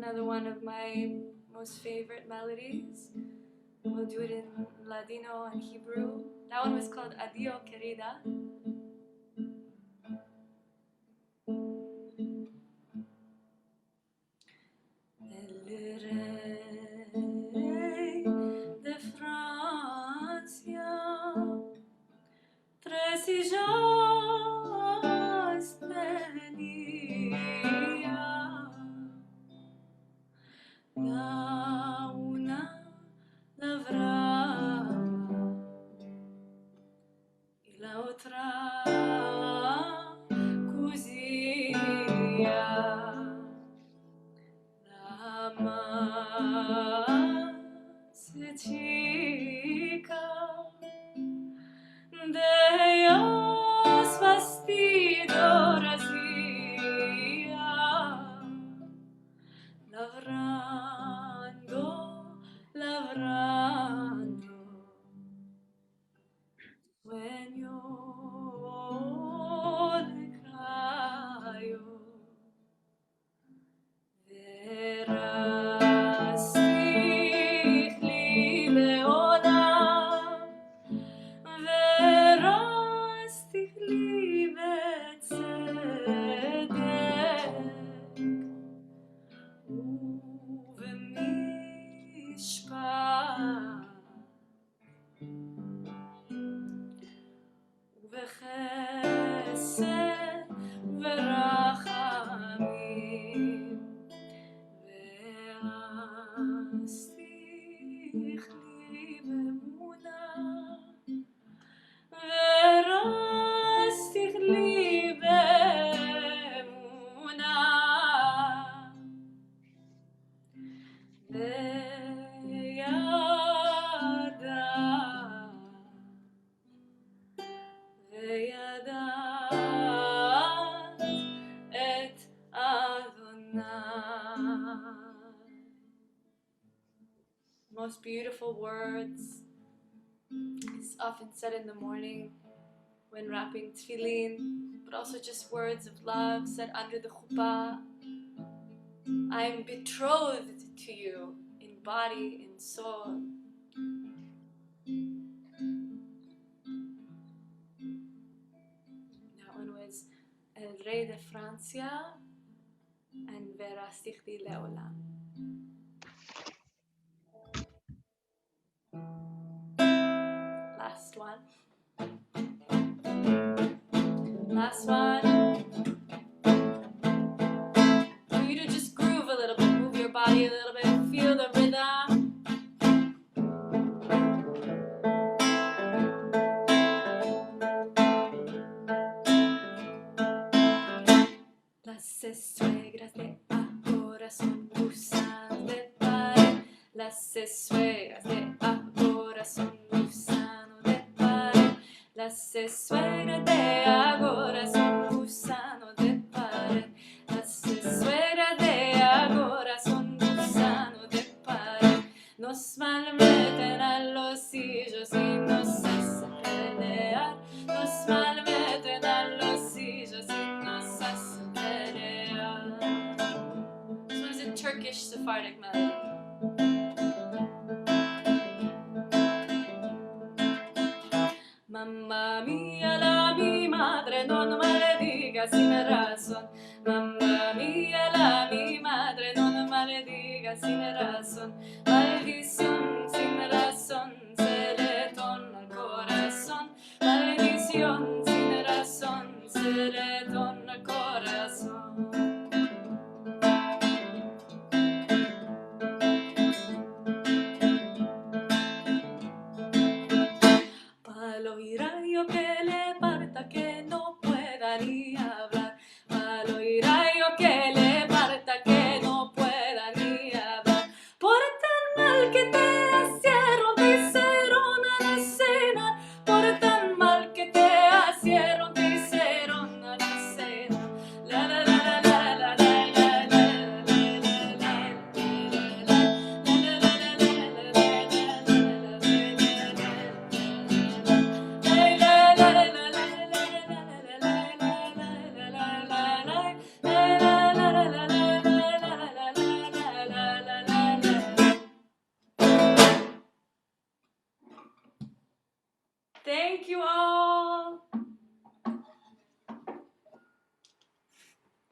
another one of my most favorite melodies. We'll do it in Ladino and Hebrew. That one was called Adio Querida. El rey de Francia, tres hijas tenía, la una labraba y la otra cosía. La más chica de ellas vestidoras iba, labrando, labrando, sueño de crayo. Verastig li leolam, verastig li betzedek, ובמשפט, ובחסד וברחמים. Verastig li be'emuna, verastig li be'emuna, וידעת את Adonai. Most beautiful words is often said in the morning when wrapping tefillin, but also just words of love said under the chuppah. I am betrothed to you in body and soul. That one was El Rey de Francia and Verastig li leolam. Last one. Last one. For you to just groove a little bit, move your body a little bit, feel the rhythm. Las suegras de ahora son gusanos de pared. Las suegras de ahora son gusanos de pared. Las suegras de ahora son gusanos de pared. Las suegras de ahora son gusanos de pared. Nos malmeten a los hijos y nos hacen pelear. Nos malmeten a los hijos y nos hacen pelear. This was a Turkish Sephardic melody. Mamma mia, la mi madre non malediga sin razón. Mamma mia, la mi madre non malediga sin razón. Maldición sin razón se le torna al corazón. Maldición sin razón se le torna al corazón. Palo y rayo que le parta que no pueda ni hablar. Palo y rayo que le parta que no pueda ni hablar. Por tan mal que te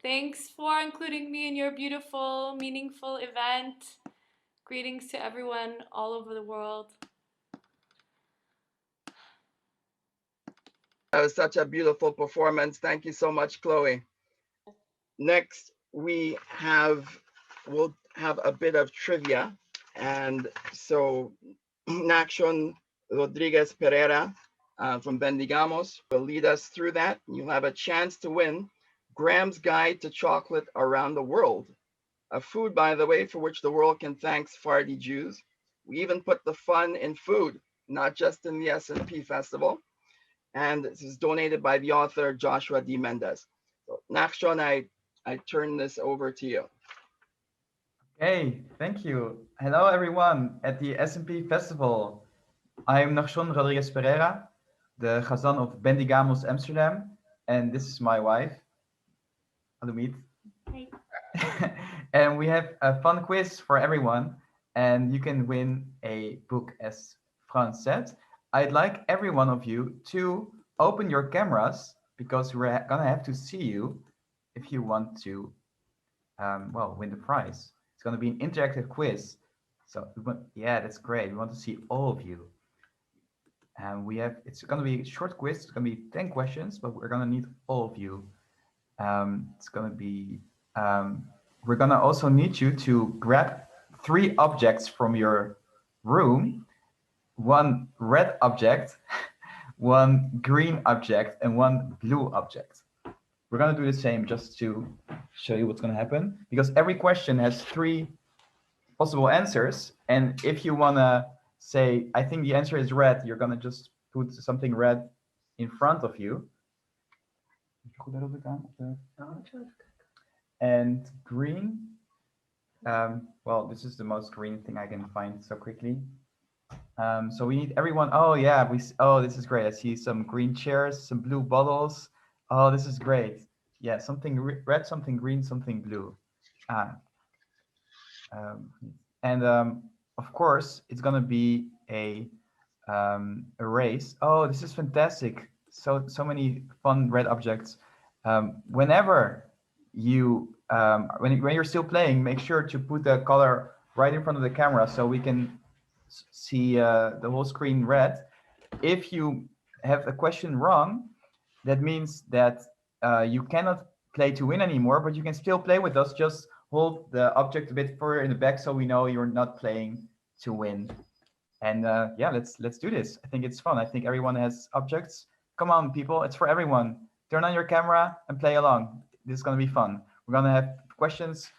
Thanks for including me in your beautiful, meaningful event. Greetings to everyone all over the world. That was such a beautiful performance. Thank you so much, Chloe. Next, we'll have a bit of trivia. And so Nachshon Rodriguez Pereira from Bendigamos will lead us through that. You'll have a chance to win Graham's Guide to Chocolate Around the World, a food, by the way, for which the world can thank Sephardi Jews. We even put the fun in food, not just in the S&P Festival. And this is donated by the author Joshua D. Mendez. So Nachshon, I turn this over to you. Okay, thank you. Hello, everyone at the S&P Festival. I'm Nachshon Rodriguez Pereira, the Hazzan of Bendigamos, Amsterdam, and this is my wife, Alumit. Hey. And we have a fun quiz for everyone, and you can win a book, as Franz said. I'd like every one of you to open your cameras because we're gonna have to see you if you want to, win the prize. It's gonna be an interactive quiz. So yeah, that's great. We want to see all of you. And it's gonna be a short quiz. It's gonna be 10 questions, but we're gonna need all of you. It's gonna be, we're gonna also need you to grab 3 objects from your room. 1 red object, 1 green object, and 1 blue object. We're gonna do the same just to show you what's gonna happen, because every question has 3 possible answers. And if you wanna say, I think the answer is red, you're gonna just put something red in front of you. And green, well, this is the most green thing I can find so quickly. So we need everyone. Oh yeah, oh, this is great. I see some green chairs, some blue bottles. Oh, this is great. Yeah, something red, something green, something blue. Of course, it's gonna be a race. Oh, this is fantastic. So many fun red objects. Whenever you when you're still playing, make sure to put the color right in front of the camera so we can see the whole screen red. If you have a question wrong, that means that you cannot play to win anymore, but you can still play with us. Just hold the object a bit further in the back so we know you're not playing to win. And yeah, let's do this. I think it's fun. I think everyone has objects. Come on, people, it's for everyone. Turn on your camera and play along. This is gonna be fun. We're gonna have questions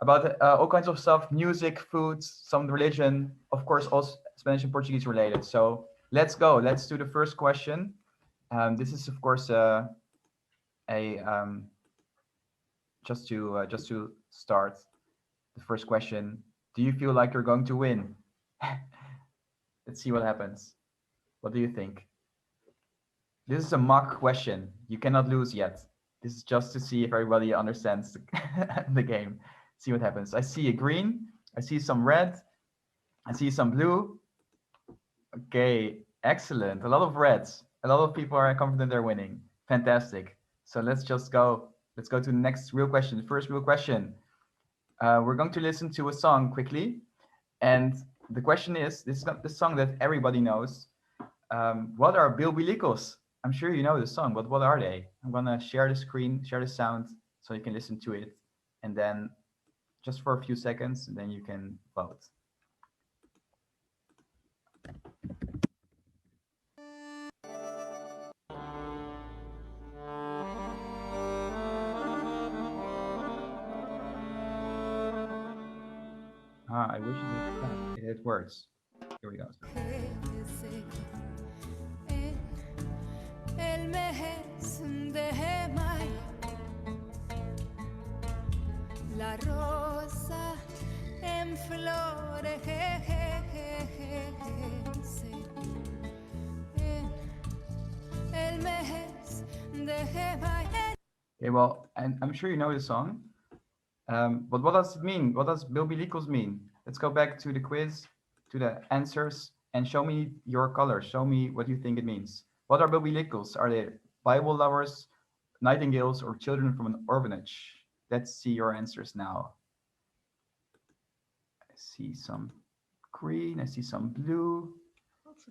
about all kinds of stuff, music, foods, some religion, of course, also Spanish and Portuguese related. So let's go. Let's do the first question. This is, of course, just to start the first question. Do you feel like you're going to win? Let's see what happens. What do you think? This is a mock question. You cannot lose yet. This is just to see if everybody understands the game. See what happens. I see a green, I see some red, I see some blue. Okay, excellent. A lot of reds. A lot of people are confident they're winning. Fantastic. So let's just go. Let's go to the next real question. The first real question. We're going to listen to a song quickly. And the question is, this is the song that everybody knows. What are Bilbilicos? I'm sure you know the song, but what are they? I'm gonna share the screen, share the sound so you can listen to it. And then just for a few seconds, and then you can vote. I wish it works. Here we go. La rosa en flores, el mes de mayo. Okay, well, and I'm sure you know the song. But what does it mean? What does Bilbilicos mean? Let's go back to the quiz, to the answers, and show me your colors. Show me what you think it means. What are Bilbilicos? Are they Bible lovers, nightingales, or children from an orphanage? Let's see your answers now. I see some green, I see some blue.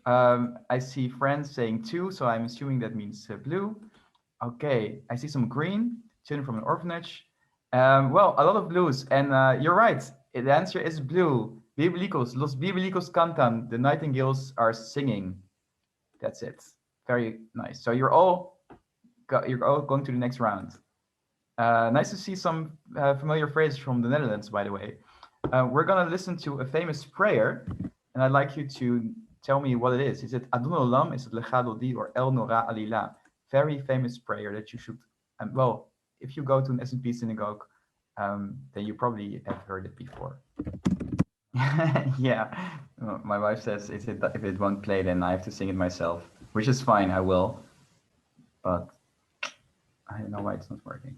I see Franz saying 2, so I'm assuming that means blue. Okay, I see some green, children from an orphanage. Well, a lot of blues, and you're right. The answer is blue. Bibelicos, los bibelicos cantan. The nightingales are singing. That's it. Very nice. So you're all going to the next round. Nice to see some familiar phrases from the Netherlands, by the way. We're gonna listen to a famous prayer, and I'd like you to tell me what it is. Is it Adon Olam? Is it LADINO or El Nora Alila? Very famous prayer that you should. Well, if you go to an S&P synagogue, then you probably have heard it before. Yeah, my wife says if it won't play, then I have to sing it myself, which is fine. I will, but I don't know why it's not working.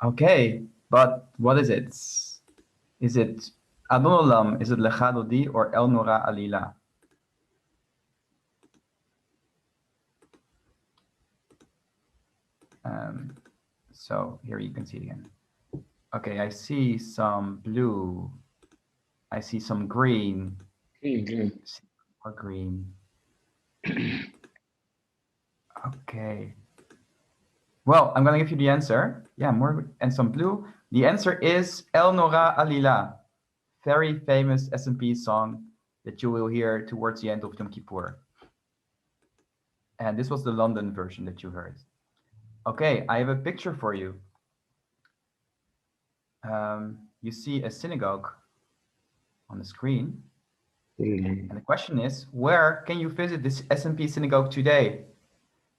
Okay, but what is it? Is it Adon Olam? Is it Lecha Dodi or El Nora Alila? So here you can see it again. Okay, I see some blue. I see some green. Green. More green. Okay. Well, I'm gonna give you the answer. Yeah, more and some blue. The answer is El Nora Alila, very famous S&P song that you will hear towards the end of Yom Kippur. And this was the London version that you heard. Okay, I have a picture for you. You see a synagogue on the screen. And the question is, where can you visit this S&P synagogue today?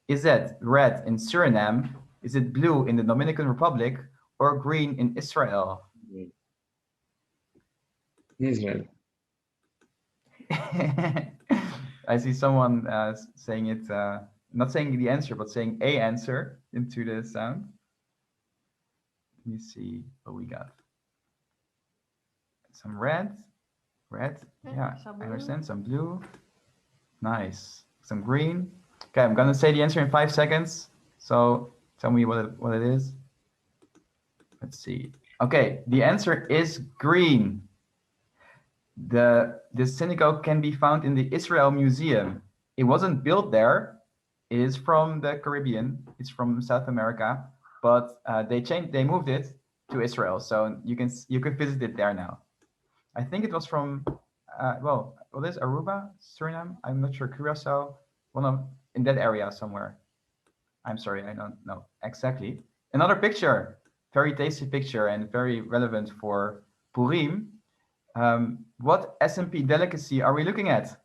Is it red in Suriname? Is it blue in the Dominican Republic? Or green in Israel? Israel. I see someone saying it, not saying the answer, but saying a answer into the sound. Let me see what we got. Some red. Yeah, I understand. Some blue. Nice. Some green. Okay, I'm gonna say the answer in 5 seconds. So tell me what it is. Let's see. Okay, the answer is green. The synagogue can be found in the Israel Museum. It wasn't built there. It is from the Caribbean. It's from South America, but they moved it to Israel, so you can visit it there now. I think it was from well, what is Aruba, Suriname? I'm not sure. Curacao, in that area somewhere. I'm sorry, I don't know exactly. Another picture, very tasty picture and very relevant for Purim. What S&P delicacy are we looking at?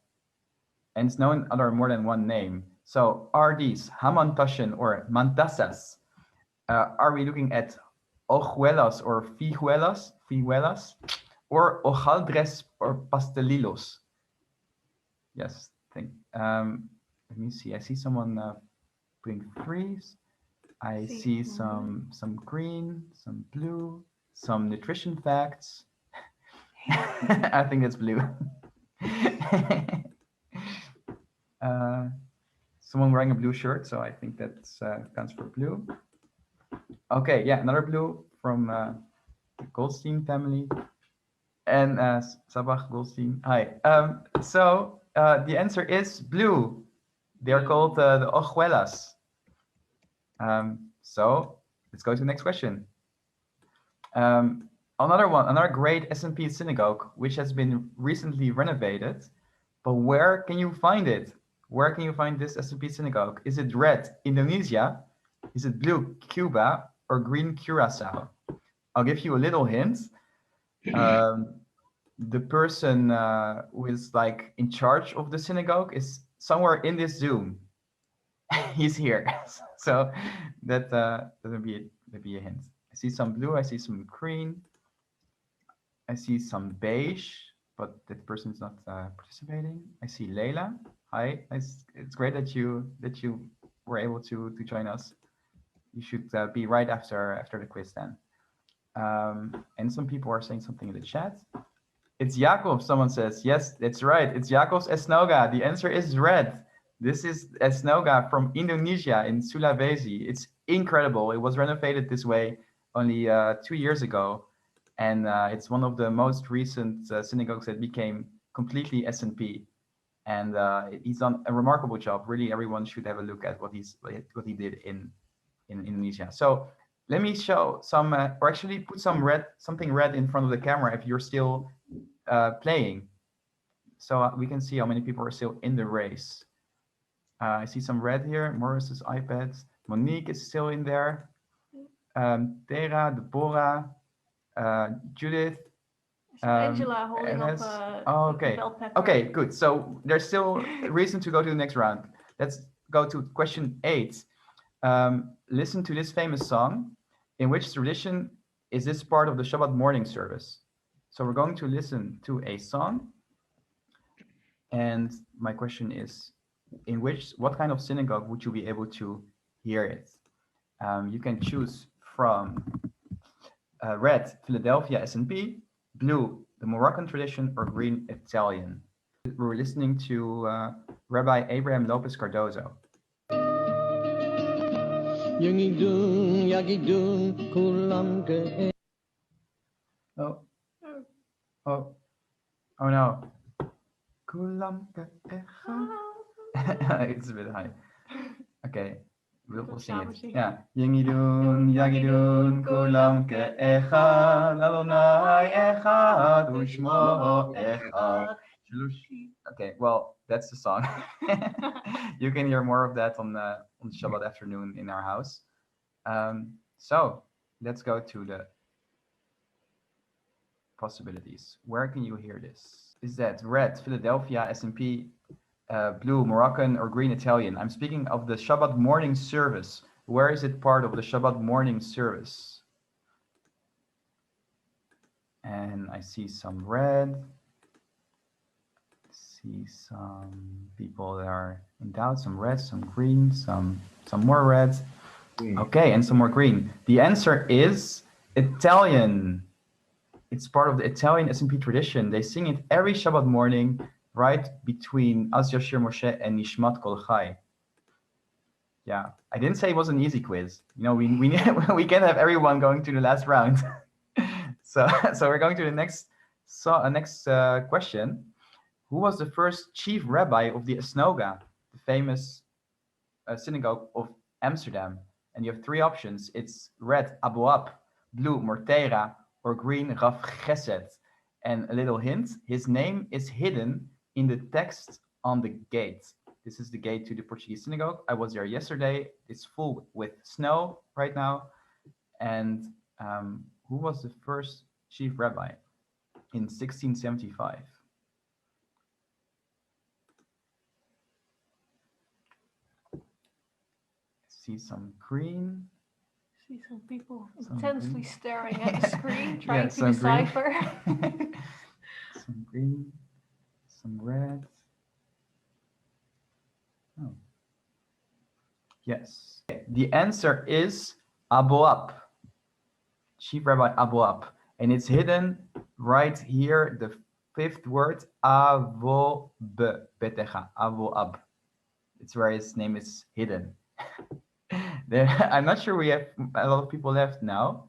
And it's known under more than one name. So are these hamantashen or mantasas? Are we looking at hojuelas or fijuelas, or hojaldres or pastelilos? Yes, let me see. I see someone putting 3s. I see some green, some blue, some nutrition facts. I think it's blue. Someone wearing a blue shirt, so I think that counts for blue. Okay, yeah, another blue from Goldstein family. And Sabach Goldstein. Hi. So the answer is blue. They are called the hojuelas. So let's go to the next question. Another great S&P synagogue, which has been recently renovated. But where can you find it? Where can you find this S&P synagogue? Is it red, Indonesia? Is it blue, Cuba? Or green, Curacao? I'll give you a little hint. The person who is like in charge of the synagogue is somewhere in this Zoom. He's here. So that would be a hint. I see some blue, I see some green, I see some beige, but that person is not participating. I see Leila. Hi, it's great that you were able to join us. You should be right after the quiz then. And some people are saying something in the chat. It's Jakob, someone says. Yes, that's right. It's Jakob's Esnoga. The answer is red. This is Esnoga from Indonesia in Sulawesi. It's incredible. It was renovated this way only 2 years ago. And it's one of the most recent synagogues that became completely S&P. And he's done a remarkable job. Really, everyone should have a look at what he did in Indonesia. So let me show some, or actually put something red in front of the camera if you're still playing, so we can see how many people are still in the race. I see some red here. Morris's iPad. Monique is still in there. Tera, Deborah, Judith. Angela holding up okay. bell pepper. Okay, good. So there's still a reason to go to the next round. Let's go to question 8. Listen to this famous song. In which tradition is this part of the Shabbat morning service? So we're going to listen to a song. And my question is, what kind of synagogue would you be able to hear it? You can choose from red, Philadelphia S&P, blue, the Moroccan tradition, or green, Italian. We're listening to Rabbi Abraham Lopez Cardozo. Oh no. It's a bit high. Okay, we'll sing it. Yeah. Yagidun, kulam ke'echad, Adonai echad, u'shmo echad. Okay, well, that's the song. You can hear more of that on Shabbat afternoon in our house. So let's go to the possibilities. Where can you hear this? Is that red, Philadelphia, S&P, blue, Moroccan, or green, Italian? I'm speaking of the Shabbat morning service. Where is it part of the Shabbat morning service? And I see some red. See some people that are in doubt, some red, some green, some more red. Okay, and some more green. The answer is Italian. It's part of the Italian S&P tradition. They sing it every Shabbat morning, right between Az Yashir Moshe and Nishmat Kol Chai. Yeah, I didn't say it was an easy quiz. You know, we can't have everyone going to the last round. so we're going to the next question. Who was the first chief rabbi of the Esnoga, the famous synagogue of Amsterdam? And you have 3 options. It's red, Aboab, blue, Morteira, or green, Rav Chesed. And a little hint, his name is hidden in the text on the gate. This is the gate to the Portuguese synagogue. I was there yesterday. It's full with snow right now. And who was the first chief rabbi in 1675? See some green. See some people intensely staring at the screen, trying to some decipher. Some green, some red. Oh. Yes. The answer is Aboab. Chief Rabbi Aboab. And it's hidden right here, the 5th word, Avob Betecha. Aboab. It's where his name is hidden. I'm not sure we have a lot of people left now.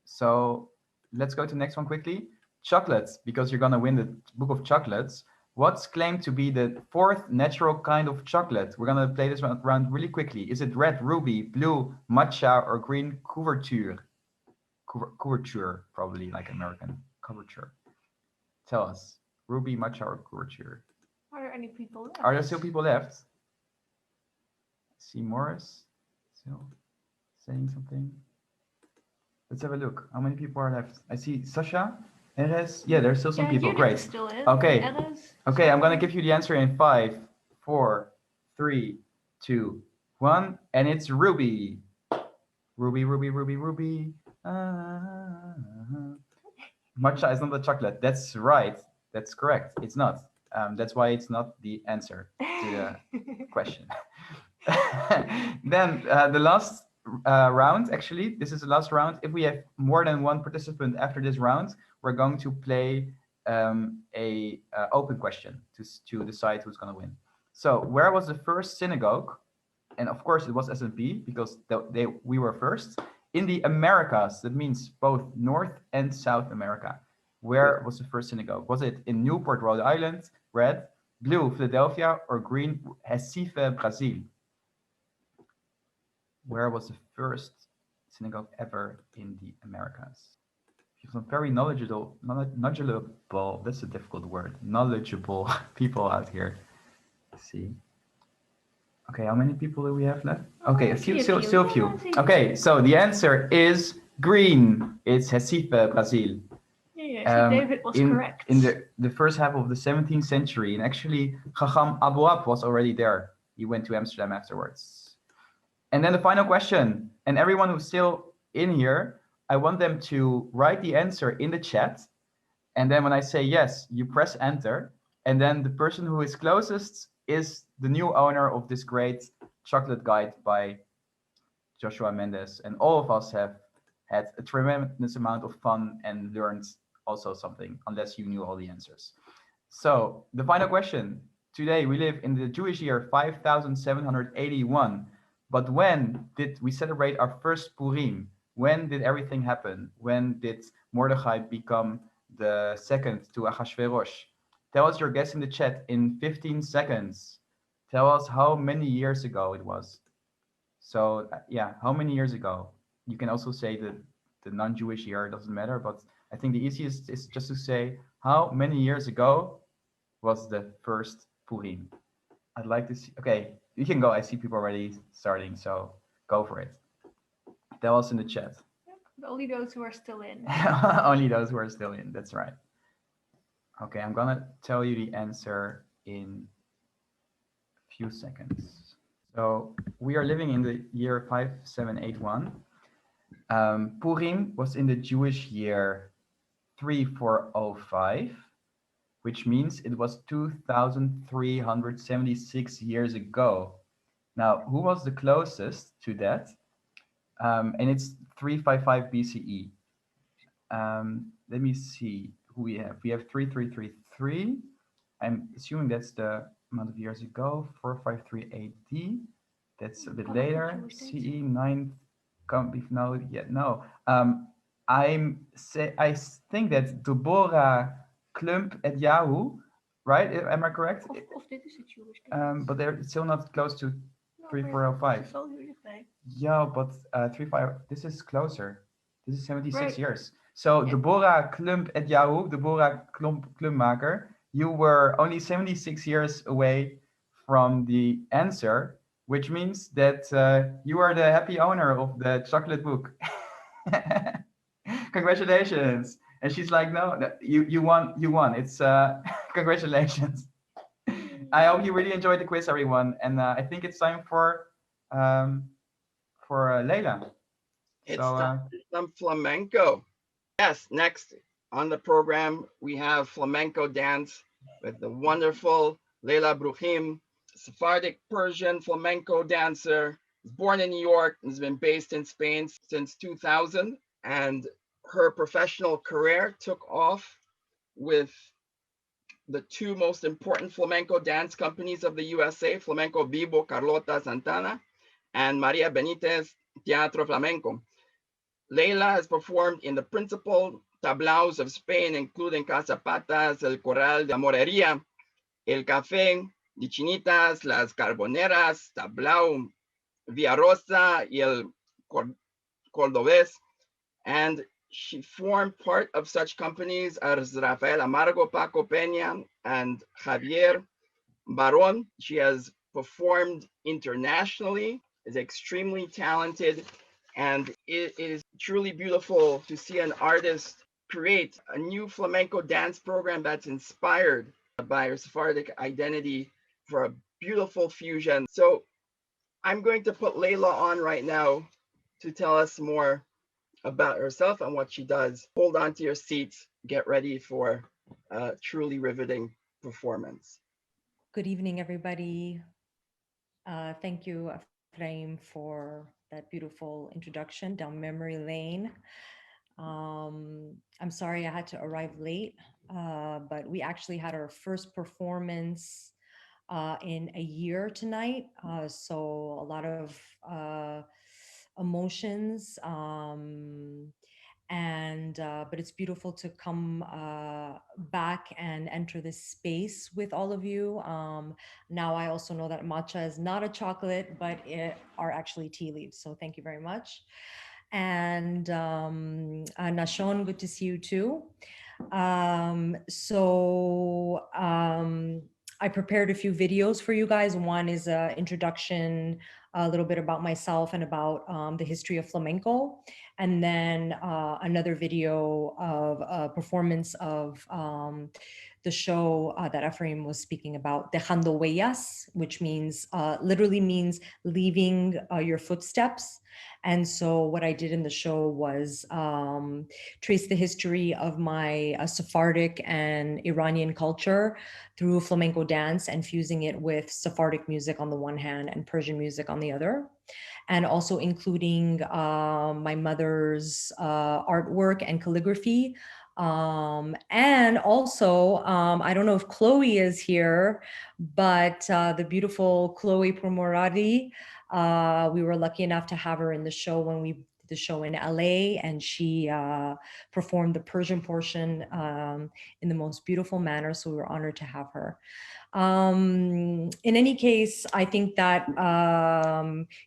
So let's go to the next one quickly. Chocolates, because you're going to win the book of chocolates. What's claimed to be the 4th natural kind of chocolate? We're going to play this round really quickly. Is it red, ruby, blue, matcha, or green, couverture? Couverture, probably like American. Couverture. Tell us. Ruby, matcha, or couverture? Are there any people left? Are there still people left? See Morris still saying something. Let's have a look. How many people are left? I see Sasha, Erez. Yeah, there's still some people. Judith Great. is still in. Okay. Erez, Okay, I'm gonna give you the answer in 5, 4, 3, 2, 1, and it's Ruby. Ruby, Ruby, Ruby, Ruby. Matcha is not a chocolate. That's right. That's correct. It's not. That's why it's not the answer to the question. Then the last round, actually, this is the last round. If we have more than one participant after this round, we're going to play a open question to decide who's going to win. So where was the first synagogue? And of course it was S&P because we were first. In the Americas, that means both North and South America. Where was the first synagogue? Was it in Newport, Rhode Island, red, blue, Philadelphia, or green, Recife, Brazil? Where was the first synagogue ever in the Americas? Some very knowledgeable, that's a difficult word, knowledgeable people out here. Let's see. Okay, how many people do we have left? Okay, still a few. Okay, so the answer is green. It's Recife, Brazil. Yeah, David was correct. In the first half of the 17th century, and actually Chacham Abuab was already there. He went to Amsterdam afterwards. And then the final question, and everyone who's still in here, I want them to write the answer in the chat. And then when I say yes, you press enter. And then the person who is closest is the new owner of this great chocolate guide by Joshua Mendes. And all of us have had a tremendous amount of fun and learned also something, unless you knew all the answers. So the final question. Today we live in the Jewish year 5781. But when did we celebrate our first Purim? When did everything happen? When did Mordechai become the second to Ahasuerus? Tell us your guess in the chat in 15 seconds. Tell us how many years ago it was. So yeah, how many years ago? You can also say the non-Jewish year, it doesn't matter, but I think the easiest is just to say how many years ago was the first Purim. I'd like to see, okay, you can go. I see people already starting, so go for it. Tell us in the chat. Only those who are still in. Only those who are still in, that's right. Okay, I'm gonna tell you the answer in a few seconds. So we are living in the year 5781. Purim was in the Jewish year 3405, which means it was 2,376 years ago. Now, who was the closest to that? And it's 355 BCE. Let me see who we have. We have 3333. I'm assuming that's the amount of years ago. 453 AD. That's a bit later. CE 9. No, yet no. I think that Deborah Klump at Yahoo, right? Am I correct? But they're still not close to 3405. Yeah, but 35. This is closer. This is 76 years. So yeah. Deborah Klump at Yahoo, Deborah Klumpmaker, you were only 76 years away from the answer, which means that you are the happy owner of the chocolate book. Congratulations. And she's like, no, you won. It's congratulations. I hope you really enjoyed the quiz, everyone. And I think it's time for Leila. It's time for some flamenco. Yes, next on the program, we have flamenco dance with the wonderful Leila Bruhim, Sephardic Persian flamenco dancer, born in New York and has been based in Spain since 2000. And her professional career took off with the two most important flamenco dance companies of the USA, Flamenco Vivo, Carlota Santana, and Maria Benitez Teatro Flamenco. Leila has performed in the principal tablaos of Spain, including Casa Patas, El Corral de Moreria, El Café de Chinitas, Las Carboneras, Tablao Villarosa, y El Cordobés. And she formed part of such companies as Rafael Amargo, Paco Peña, and Javier Baron. She has performed internationally, is extremely talented, and it is truly beautiful to see an artist create a new flamenco dance program that's inspired by her Sephardic identity for a beautiful fusion. So I'm going to put Leila on right now to tell us more about herself and what she does. Hold on to your seats. Get ready for a truly riveting performance. Good evening, everybody. Thank you, Afraim, for that beautiful introduction down memory lane. I'm sorry I had to arrive late, but we actually had our first performance in a year tonight. So a lot of emotions. But it's beautiful to come back and enter this space with all of you. Now I also know that matcha is not a chocolate, but it are actually tea leaves. So thank you very much. And Nachshon, good to see you too. I prepared a few videos for you guys. One is an introduction, a little bit about myself and about the history of flamenco. And then another video of a performance of the show that Afraim was speaking about, Dejando Huellas, which means, literally means leaving your footsteps. And so what I did in the show was trace the history of my Sephardic and Iranian culture through flamenco dance and fusing it with Sephardic music on the one hand and Persian music on the other. And also including my mother's artwork and calligraphy. And also, I don't know if Chloe is here, but the beautiful Chloe Pourmorady, we were lucky enough to have her in the show when we did the show in LA, and she performed the Persian portion in the most beautiful manner. So we were honored to have her. In any case, I think that,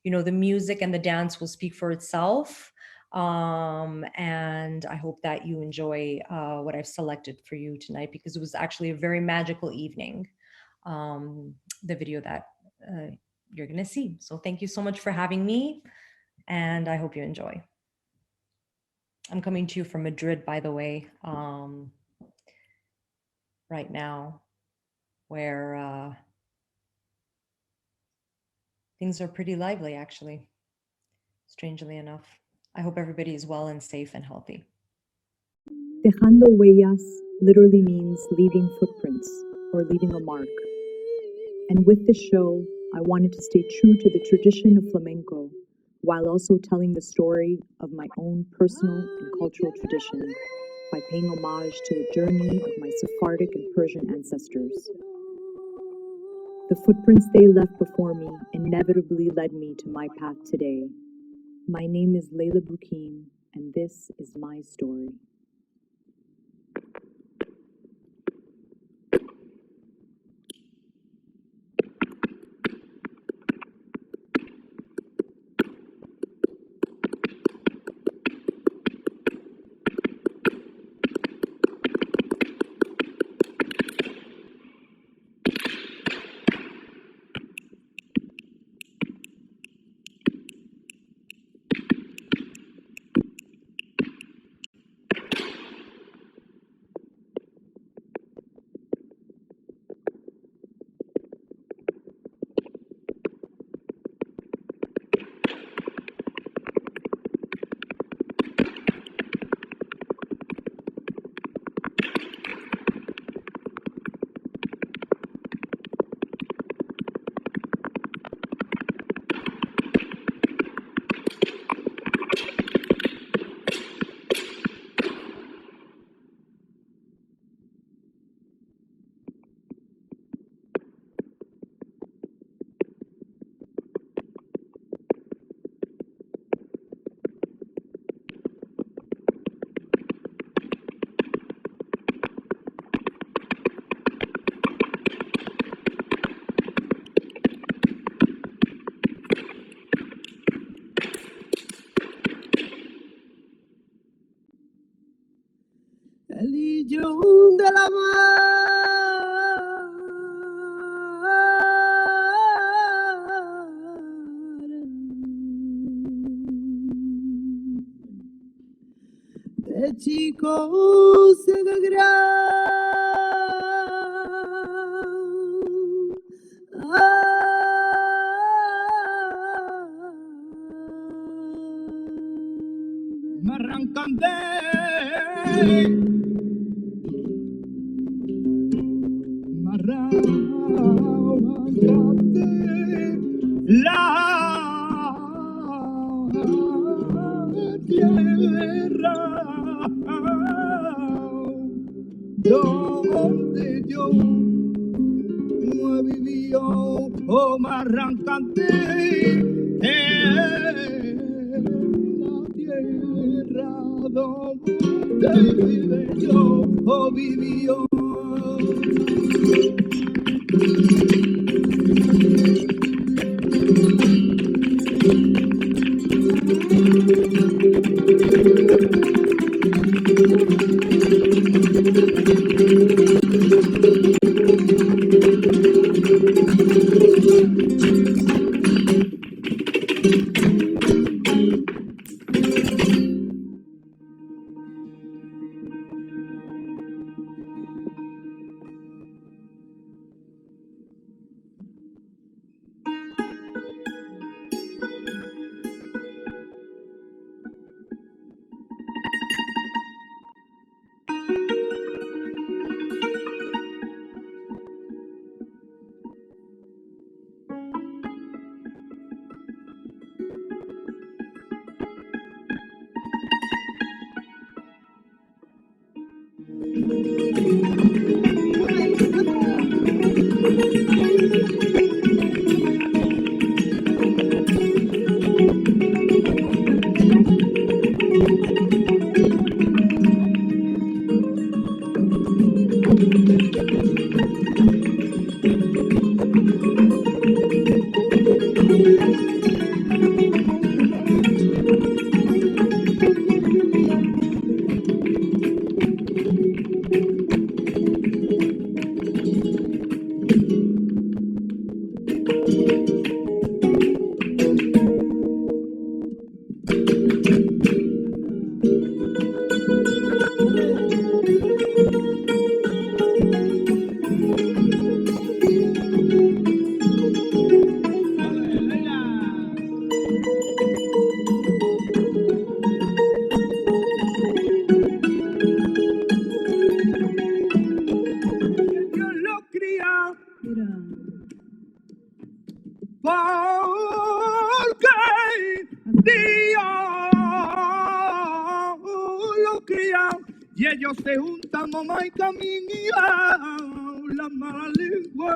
you know, the music and the dance will speak for itself. And I hope that you enjoy what I've selected for you tonight, because it was actually a very magical evening, the video that you're gonna see. So thank you so much for having me, and I hope you enjoy. I'm coming to you from Madrid, by the way, right now, where things are pretty lively, actually, strangely enough. I hope everybody is well and safe and healthy. Dejando huellas literally means leaving footprints or leaving a mark. And with this show, I wanted to stay true to the tradition of flamenco while also telling the story of my own personal and cultural tradition by paying homage to the journey of my Sephardic and Persian ancestors. The footprints they left before me inevitably led me to my path today. My name is Leila Boukin, and this is my story. Legión de la mar de chicos se gran la tierra donde yo no he vivido o me arrancante en la tierra donde vive yo o vivió. Y ellos se juntan, mamá y camina, la mala lengua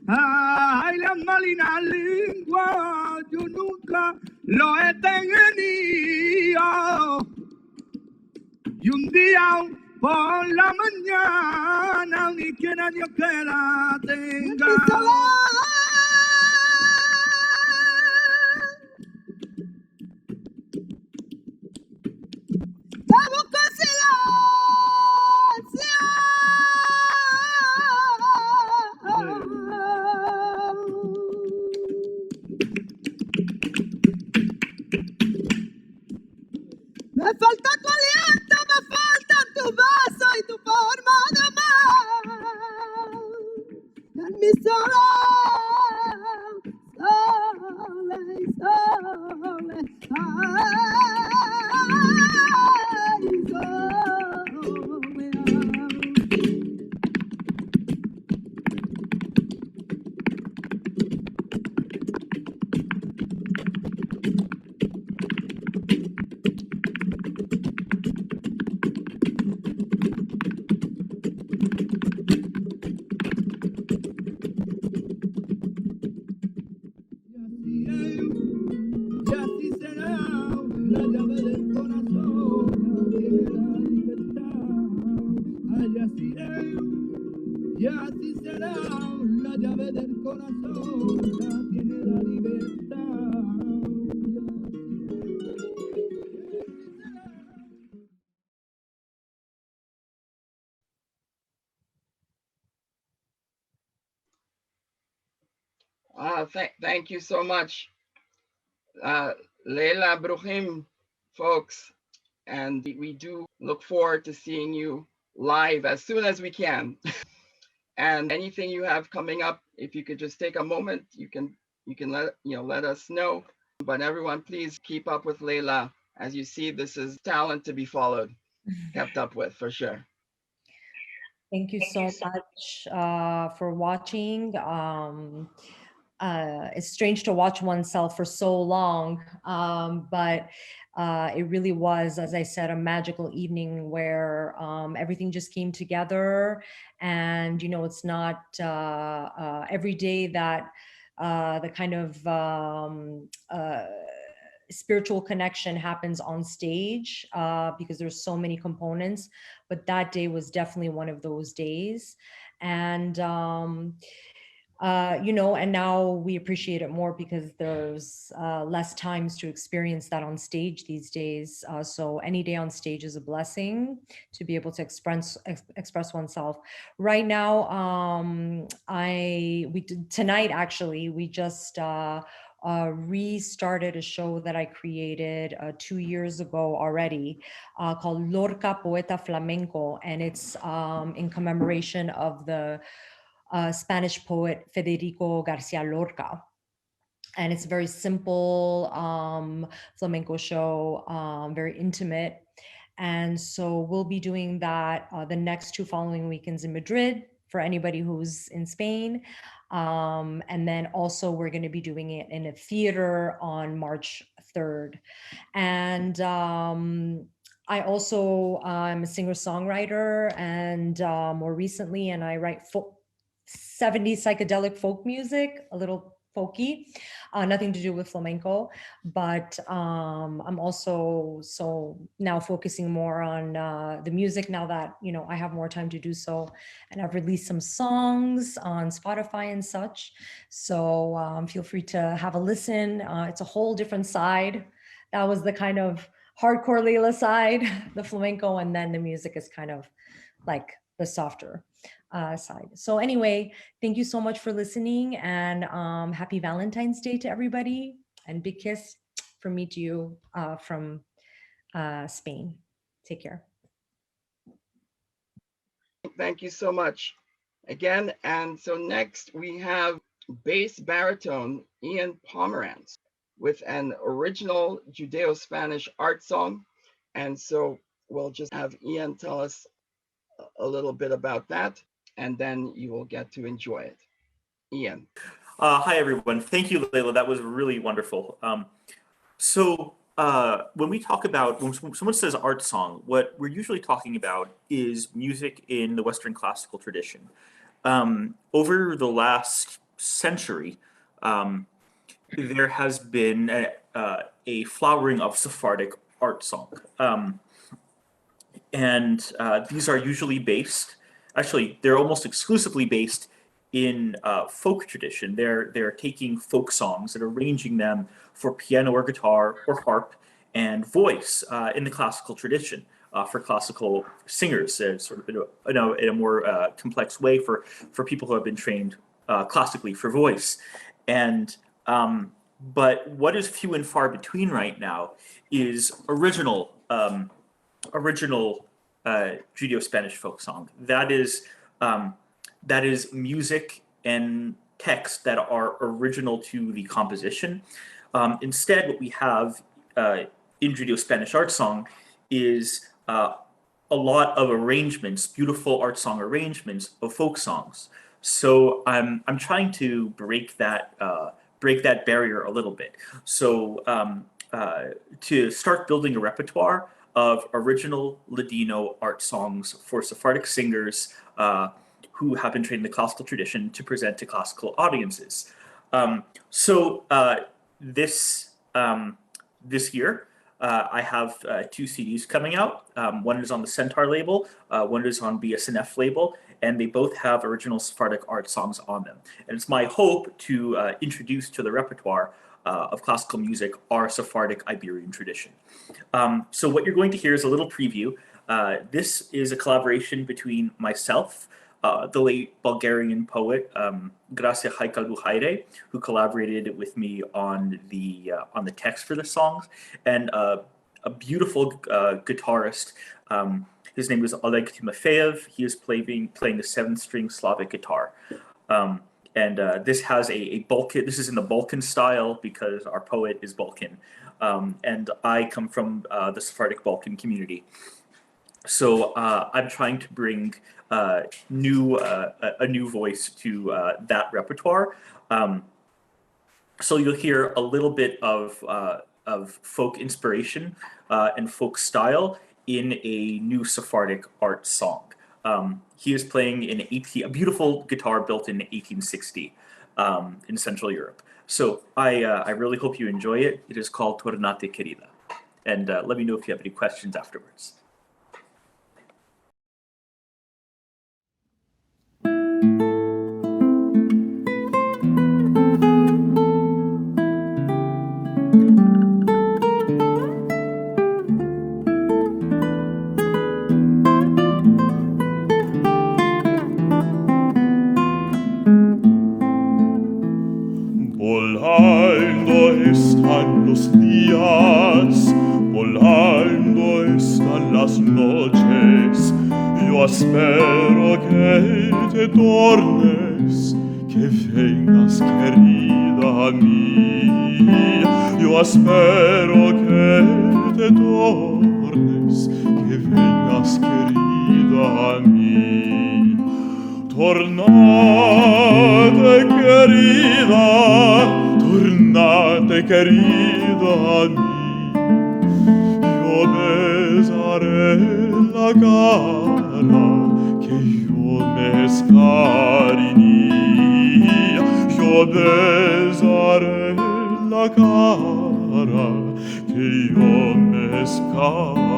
ay, la malina lengua, yo nunca lo he tenido. Y un día por la mañana, ni quiera Dios que la tenga. ¡Vamos con silencio! Me falta tu aliento, me faltan tus besos y tu forma de amar. En mi soledad, y así será, la llave del corazón la tiene la libertad. Thank you so much, Leila Bruchim, folks. And we do look forward to seeing you live as soon as we can. And anything you have coming up, if you could just take a moment, you can let us know. But everyone, please keep up with Leila. As you see, this is talent to be followed. kept up with, for sure. Thank you so much for watching. It's strange to watch oneself for so long, but it really was, as I said, a magical evening where everything just came together. And, you know, it's not every day that the kind of spiritual connection happens on stage because there's so many components, but that day was definitely one of those days. And you know, and now we appreciate it more because there's less times to experience that on stage these days. So any day on stage is a blessing to be able to express oneself. Right now, tonight actually, we just restarted a show that I created 2 years ago already called Lorca Poeta Flamenco, and it's in commemoration of the Spanish poet Federico Garcia Lorca. And it's a very simple flamenco show, very intimate. And so we'll be doing that the next 2 following weekends in Madrid for anybody who's in Spain. And then also we're going to be doing it in a theater on March 3rd. And I also I'm a singer-songwriter, and more recently, and I write 70s psychedelic folk music, a little folky, nothing to do with flamenco, but I'm also now focusing more on the music now that, you know, I have more time to do so, and I've released some songs on Spotify and such. So feel free to have a listen. It's a whole different side. That was the kind of hardcore Leila side, the flamenco, and then the music is kind of like the softer side. So anyway, thank you so much for listening, and happy Valentine's Day to everybody, and big kiss from me to you from Spain. Take care. Thank you so much again. And so next we have bass-baritone Ian Pomerantz with an original Judeo-Spanish art song. And so we'll just have Ian tell us a little bit about that, and then you will get to enjoy it. Ian. Hi, everyone. Thank you, Leila. That was really wonderful. When we talk about, when someone says art song, what we're usually talking about is music in the Western classical tradition. Over the last century, there has been a flowering of Sephardic art song. These are usually based, actually, they're almost exclusively based in folk tradition. They're taking folk songs and arranging them for piano or guitar or harp and voice in the classical tradition for classical singers, sort of in a more complex way for people who have been trained classically for voice. But what is few and far between right now is original Judeo-Spanish folk song. That is music and text that are original to the composition. Instead, what we have in Judeo-Spanish art song is a lot of arrangements, beautiful art song arrangements of folk songs. So I'm trying to break that barrier a little bit. So to start building a repertoire of original Ladino art songs for Sephardic singers who have been trained in the classical tradition to present to classical audiences. This year, I have 2 CDs coming out. One is on the Centaur label, one is on BSNF label, and they both have original Sephardic art songs on them. And it's my hope to introduce to the repertoire of classical music our Sephardic Iberian tradition. So what you're going to hear is a little preview. This is a collaboration between myself, the late Bulgarian poet Gracia Haikalu-Haide, who collaborated with me on the text for the songs, and a beautiful guitarist. His name is Oleg Timofeyev. He is playing the 7-string Slavic guitar. This has a Balkan. This is in the Balkan style because our poet is Balkan, and I come from the Sephardic Balkan community. So I'm trying to bring a new voice to that repertoire. So you'll hear a little bit of folk inspiration and folk style in a new Sephardic art song. He is playing a beautiful guitar built in 1860 in Central Europe. So I really hope you enjoy it. It is called Tornate Querida. And let me know if you have any questions afterwards. Volando están los días, volando están las noches. Yo espero que te tornes, que vengas querida mía. Yo espero que te tornes, que vengas querida mía. Tornate querida mía, yo besaré la cara que yo me escariñé, yo besaré la cara que yo me escariñé.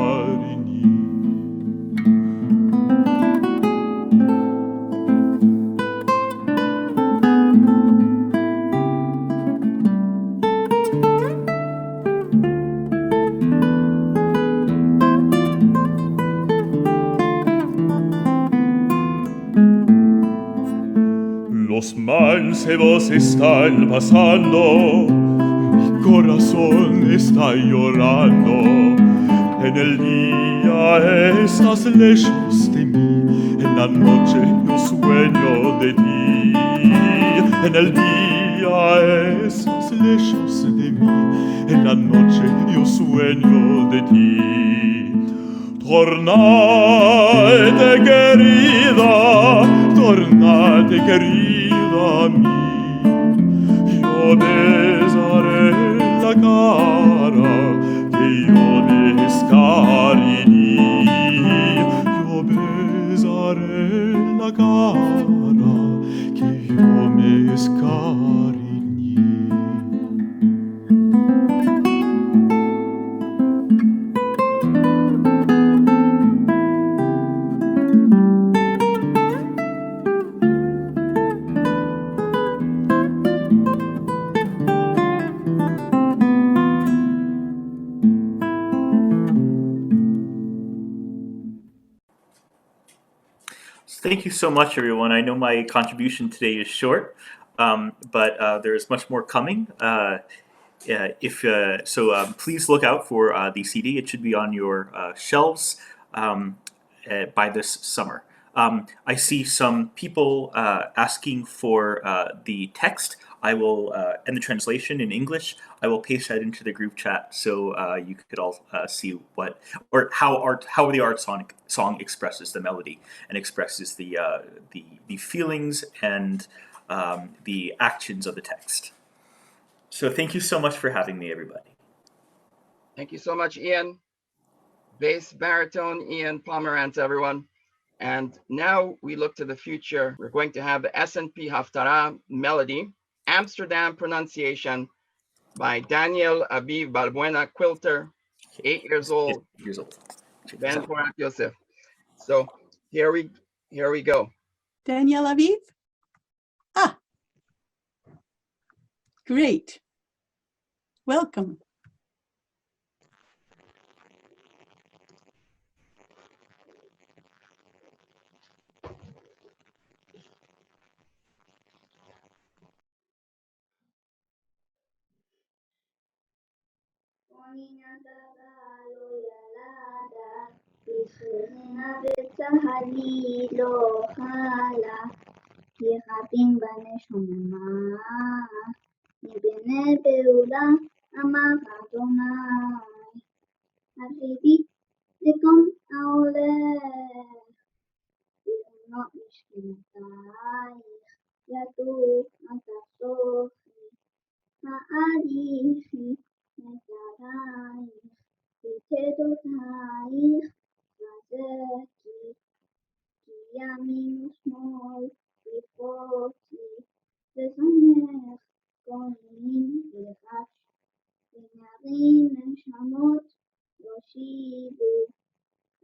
Los mancebos están pasando, mi corazón está llorando. En el día estás lejos de mí, en la noche yo sueño de ti. En el día estás lejos de mí, en la noche yo sueño de ti. Tornate querida mía, yo besaré la cara que yo me escariñé, yo besaré la cara que yo me escariñé. Thank you so much, everyone. I know my contribution today is short, but there is much more coming. Please look out for the CD. It should be on your shelves by this summer. I see some people asking for the text. I will and the translation in English. I will paste that into the group chat so you could all see how the art song expresses the melody and expresses the feelings and the actions of the text. So thank you so much for having me, everybody. Thank you so much, Ian. Bass-Baritone, Ian Pomerantz, everyone. And now we look to the future. We're going to have the S&P HAFTARA Melody, Amsterdam pronunciation by Daniel Aviv Balbuena Quilter, 8 years old. Ben Porat Yosef. So here we go. Daniel Aviv? Ah, great. Welcome. וגם ההולך לרנות משכנתייך, יטוף אל תחשוכי, האריכי נתרייך, בתדותייך חזקי, כי ימין ושמאל לפרוטי, וזונך גויים ירש, ונערים נשמות יושיבו,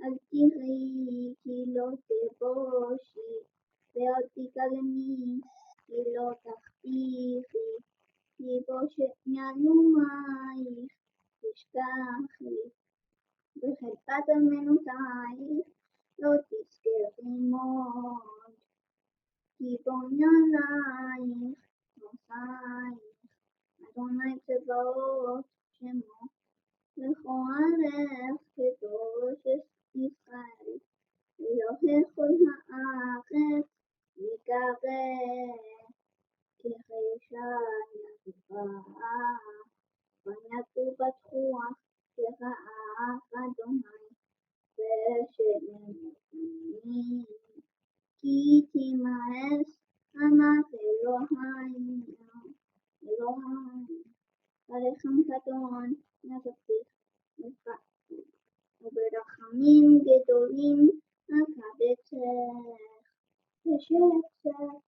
אל תראי כי לא תבושי, ואל תגלמי כי לא תחתיכי, כי בושת מעלומייך תשכחי, בחרפת אלמנותייך לא תזכרי מאוד, כי בונינייך נוסייך, אדוני צבאות שמו, לכוערך קדוש ישראל, אלוהי כל הארץ יקרא, כחשה ירבה, פנייתו בטוח כרעב אדוני, ושלמותני, כי תימאס ענת אלוהי, ברחם קטון נתתיך ופרעתי, וברחמים גדולים אקבצך, כשצף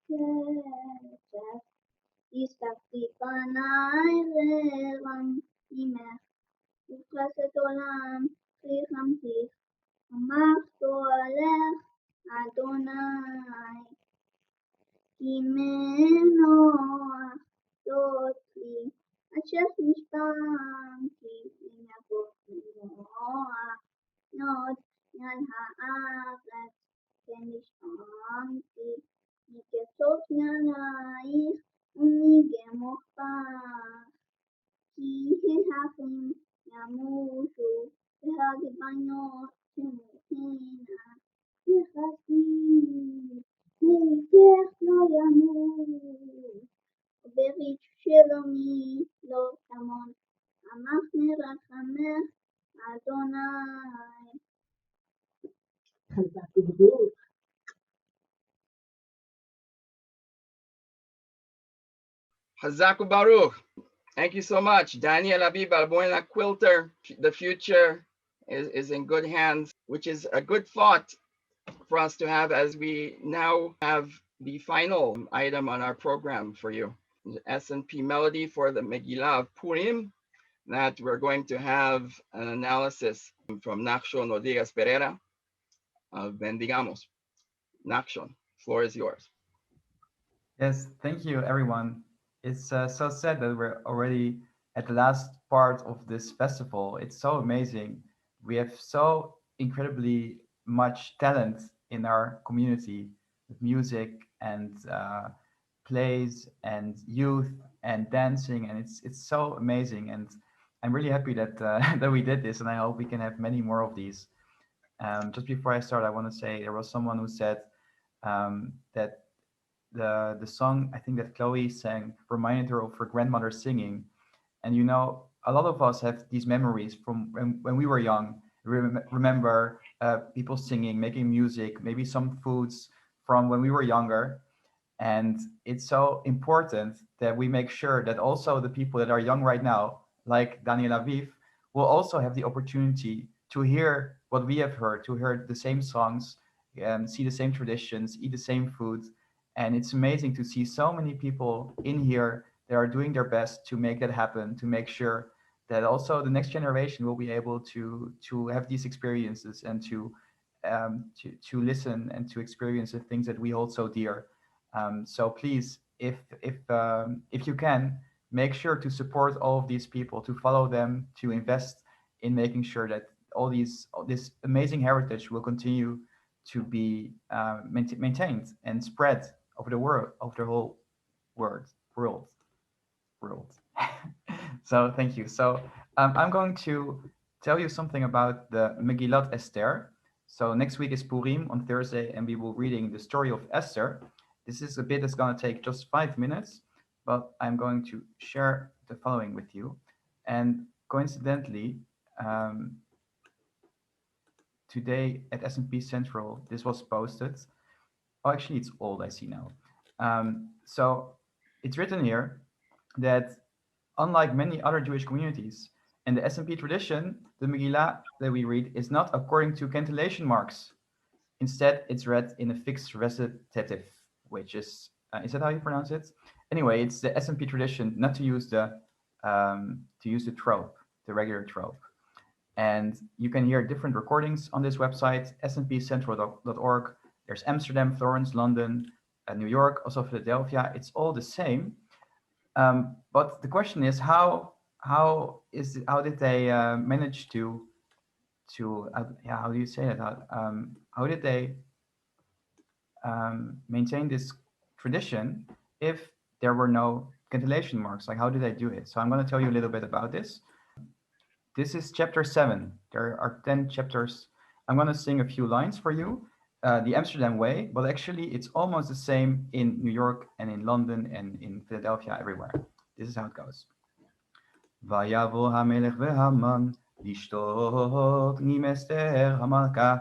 הסתכלי פניי רחם עמך, וחסד עולם ריחמתיך, אמרתו עליך אדוני, כי מנוח תותי, אשר נשבעתי לנבות מנוח, נוד על הארץ, ונשבעתי, מקצות מעלייך ומגמוך בך, כי האחים ימותו, והגביות תמותנה, וחסדי ביתך לא ימות, וברית שלומי לא תמון, עמך מרחמך אדוני. חזק וברוך. Hazak Baruch. Thank you so much. Daniel Aviv Balbuena Quilter. The future is in good hands, which is a good thought for us to have as we now have the final item on our program for you. The S&P melody for the Megillah of Purim, that we're going to have an analysis from Nachshon Rodriguez Pereira of Bendigamos. Nachshon, floor is yours. Yes, thank you, everyone. It's so sad that we're already at the last part of this festival. It's so amazing. We have so incredibly much talent in our community with music and plays and youth and dancing, and it's so amazing. And I'm really happy that that we did this, and I hope we can have many more of these. Just before I start, I want to say there was someone who said that the song, I think that Chloe sang, reminded her of her grandmother singing. And you know, a lot of us have these memories from when we were young. Remember people singing, making music, maybe some foods from when we were younger. And it's so important that we make sure that also the people that are young right now, like Daniel Aviv, will also have the opportunity to hear what we have heard, to hear the same songs, see the same traditions, eat the same foods. And it's amazing to see so many people in here that are doing their best to make that happen, to make sure that also the next generation will be able to have these experiences and to listen and to experience the things that we hold so dear. So please, if you can, make sure to support all of these people, to follow them, to invest in making sure that this amazing heritage will continue to be maintained and spread over the world, over the whole world. So thank you. So I'm going to tell you something about the Megillat Esther. So next week is Purim on Thursday, and we will be reading the story of Esther. This is a bit that's going to take just 5 minutes, but I'm going to share the following with you. And coincidentally, today at S&P Central, this was posted. Oh, actually, it's old, I see now. So it's written here that unlike many other Jewish communities, in the S&P tradition, the Megillah that we read is not according to cantillation marks. Instead, it's read in a fixed recitative, which is that how you pronounce it? Anyway, it's the S&P tradition not to use the trope, the regular trope. And you can hear different recordings on this website, snpcentral.org. There's Amsterdam, Florence, London, New York, also Philadelphia. It's all the same. But the question is, how did they manage to how do you say it? How did they maintain this tradition if there were no cantillation marks? Like, how did they do it? So I'm going to tell you a little bit about this. This is chapter 7. There are 10 chapters. I'm going to sing a few lines for you, the Amsterdam way, but actually it's almost the same in New York and in London and in Philadelphia, everywhere. This is how it goes. Vayavo hamelech vehaman lishtot עם אסתר המלכה,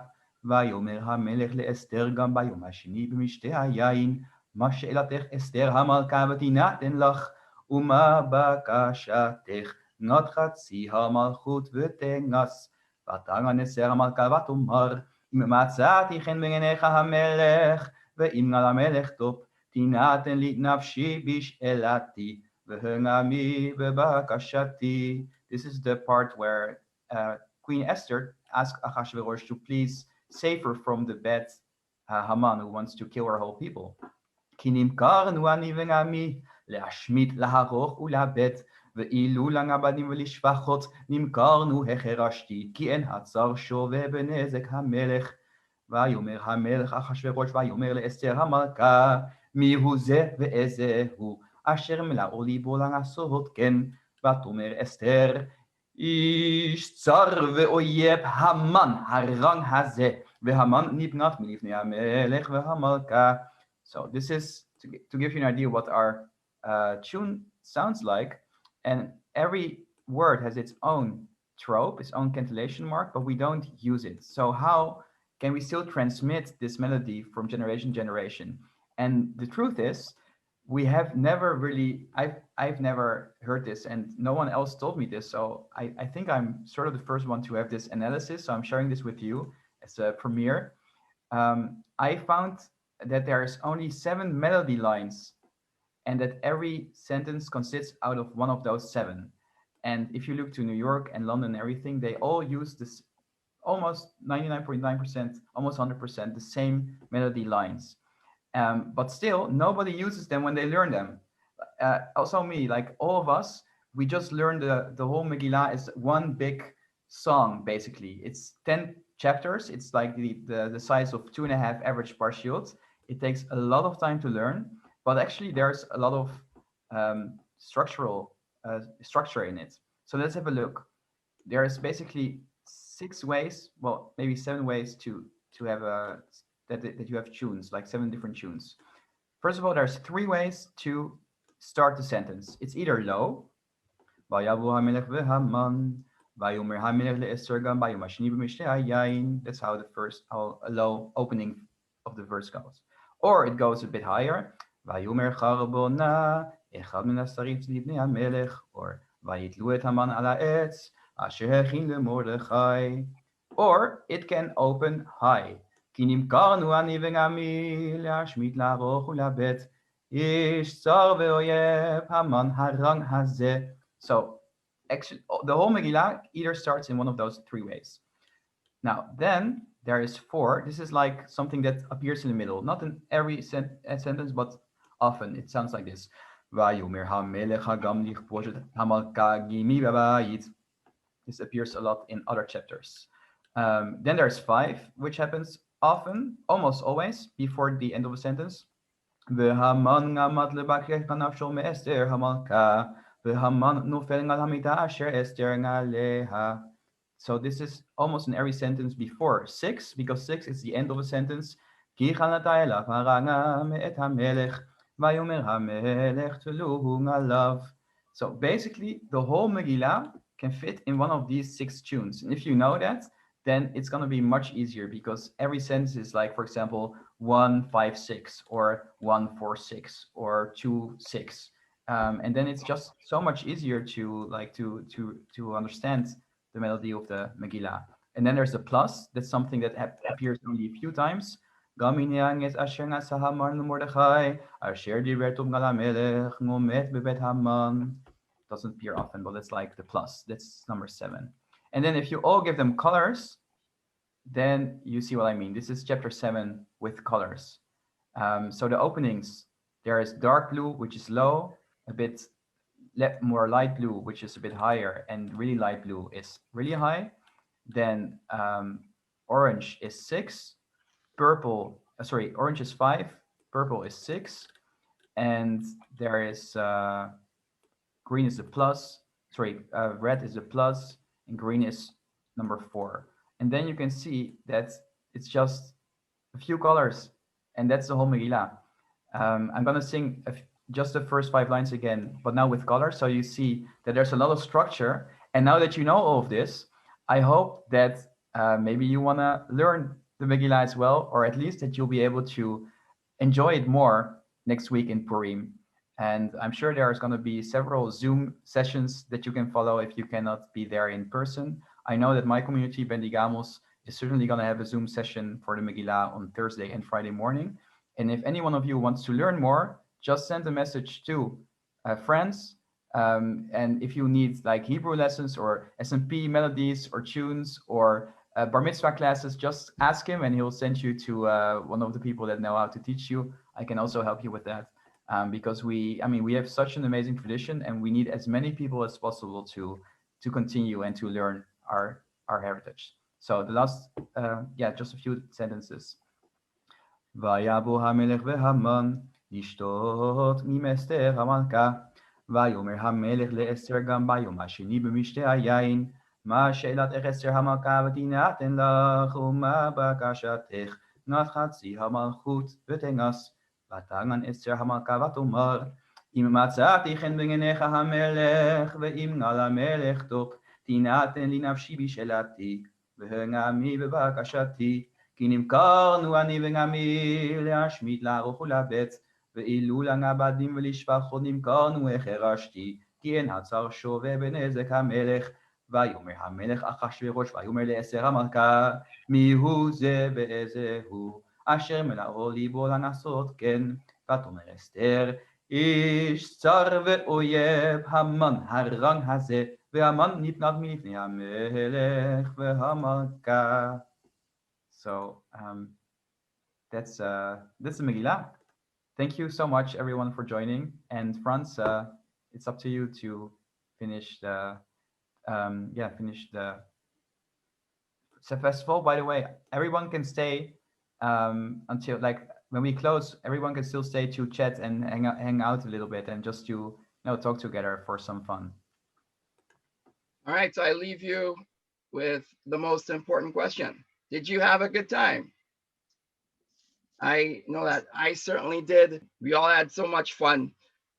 ויאמר המלך לאסתר גם ביום השני במשתה היין, מה שאלתך אסתר המלכה ותינתן לך, ומה בקשתך נת חצי המלכות ותנס, ותען אסתר המלכה ותאמר, אם מצאתי חן בעיניך המלך, ואם נא למלך טוב, תינתן לי נפשי בשאלתי, והנעמי בבקשתי. This is the part where Queen Esther asked Achashverosh to please save her from the bad Haman who wants to kill her whole people. כי נמכרנו אני ונעמי להשמיד, להרוג ולאבד, ואילו לעבדים ולשפחות נמכרנו החרשתי, כי אין הצר שווה בנזק המלך. ויאמר המלך אחשוורוש ויאמר לאסתר המלכה, מי הוא זה ואיזה הוא אשר מלאו ליבו לעשות כן? ותאמר אסתר, איש צר ואויב המן הרang הזה, והמן נפנת מלפני המלך והמלכה. So this is to give you an idea what our tune sounds like, and every word has its own trope, its own cantillation mark, but we don't use it. So how can we still transmit this melody from generation to generation? And the truth is, we have never really, I've never heard this, and no one else told me this. So I think I'm sort of the first one to have this analysis. So I'm sharing this with you as a premiere. I found that there's only 7 melody lines, and that every sentence consists out of one of those 7. And if you look to New York and London and everything, they all use this almost 99.9%, almost 100% the same melody lines. But still, nobody uses them when they learn them. Also me, like all of us, we just learned the whole Megillah is one big song, basically. It's 10 chapters. It's like the size of 2.5 average parshiot. It takes a lot of time to learn, but actually there's a lot of structure in it. So let's have a look. There's basically 6 ways, well, maybe 7 ways to have that you have tunes, like 7 different tunes. First of all, there's 3 ways to start the sentence. It's either low, that's how a low opening of the verse goes. Or it goes a bit higher, or or it can open high. So actually the whole Megillah either starts in one of those 3 ways. Now then there is 4. This is like something that appears in the middle, not in every sentence, but often it sounds like this. This appears a lot in other chapters. Then there's 5, which happens often, almost always, before the end of a sentence. So this is almost in every sentence before 6, because 6 is the end of a sentence. So basically, the whole Megillah can fit in one of these 6 tunes. And if you know that, then it's going to be much easier, because every sentence is like, for example, 156 or 146 or 26. And then it's just so much easier to understand the melody of the Megillah. And then there's the plus. That's something that appears only a few times. Doesn't appear often, but it's like the plus. That's number 7. And then if you all give them colors, then you see what I mean. This is chapter 7 with colors. So the openings, there is dark blue, which is low, a bit more light blue, which is a bit higher, and really light blue is really high. Then orange is 6, orange is 5, purple is 6, and there is green is the plus, red is the plus, and green is number 4. And then you can see that it's just a few colors, and that's the whole Megillah. I'm going to sing just the first 5 lines again, but now with colors, so you see that there's a lot of structure. And now that you know all of this, I hope that maybe you want to learn the Megillah as well, or at least that you'll be able to enjoy it more next week in Purim. And I'm sure there's going to be several Zoom sessions that you can follow if you cannot be there in person. I know that my community, Bendigamos, is certainly going to have a Zoom session for the Megillah on Thursday and Friday morning. And if any one of you wants to learn more, just send a message to Franz. And if you need like Hebrew lessons or S&P melodies or tunes or bar mitzvah classes, just ask him and he'll send you to one of the people that know how to teach you. I can also help you with that. Because we have such an amazing tradition, and we need as many people as possible to continue and to learn our heritage. So the last, just a few sentences. ויבוא המלך והמן לשתות ממסתר המלכה, ויאמר המלך לאסתר גם ביום השני במשתה היין, מה שאלת אסתר המלכה ותינתן לך, ומה בקשתך, נת חצי המלכות ותנגס. ותען אסתר המלכה ותאמר, אם מצאתי חן בעיניך המלך, ואם נעל המלך טוב, תינתן לי נפשי בשאלתי, והנעמי בבקשתי, כי נמכרנו אני ונעמי להשמיד, לערוך ולבץ, ואילו לנעבדים ולשפחות נמכרנו החרשתי, כי אין הצר שווה בנזק המלך. ויאמר המלך אחשוורוש, ויאמר לאסתר המלכה, מי הוא זה ואיזה הוא, אשר מלאו ליבו לעשות כן. ותאמר אסתר, איש צר ואויב המן הרע הזה, והמן נתנד מלפני המלך והמלכה. So that's the Megillah. Thank you so much, everyone, for joining. And Franz, it's up to you to finish the festival. By the way, everyone can stay until when we close. Everyone can still stay to chat and hang out a little bit and just to talk together for some fun. All right, so I leave you with the most important question. Did you have a good time? I know that I certainly did. We all had so much fun.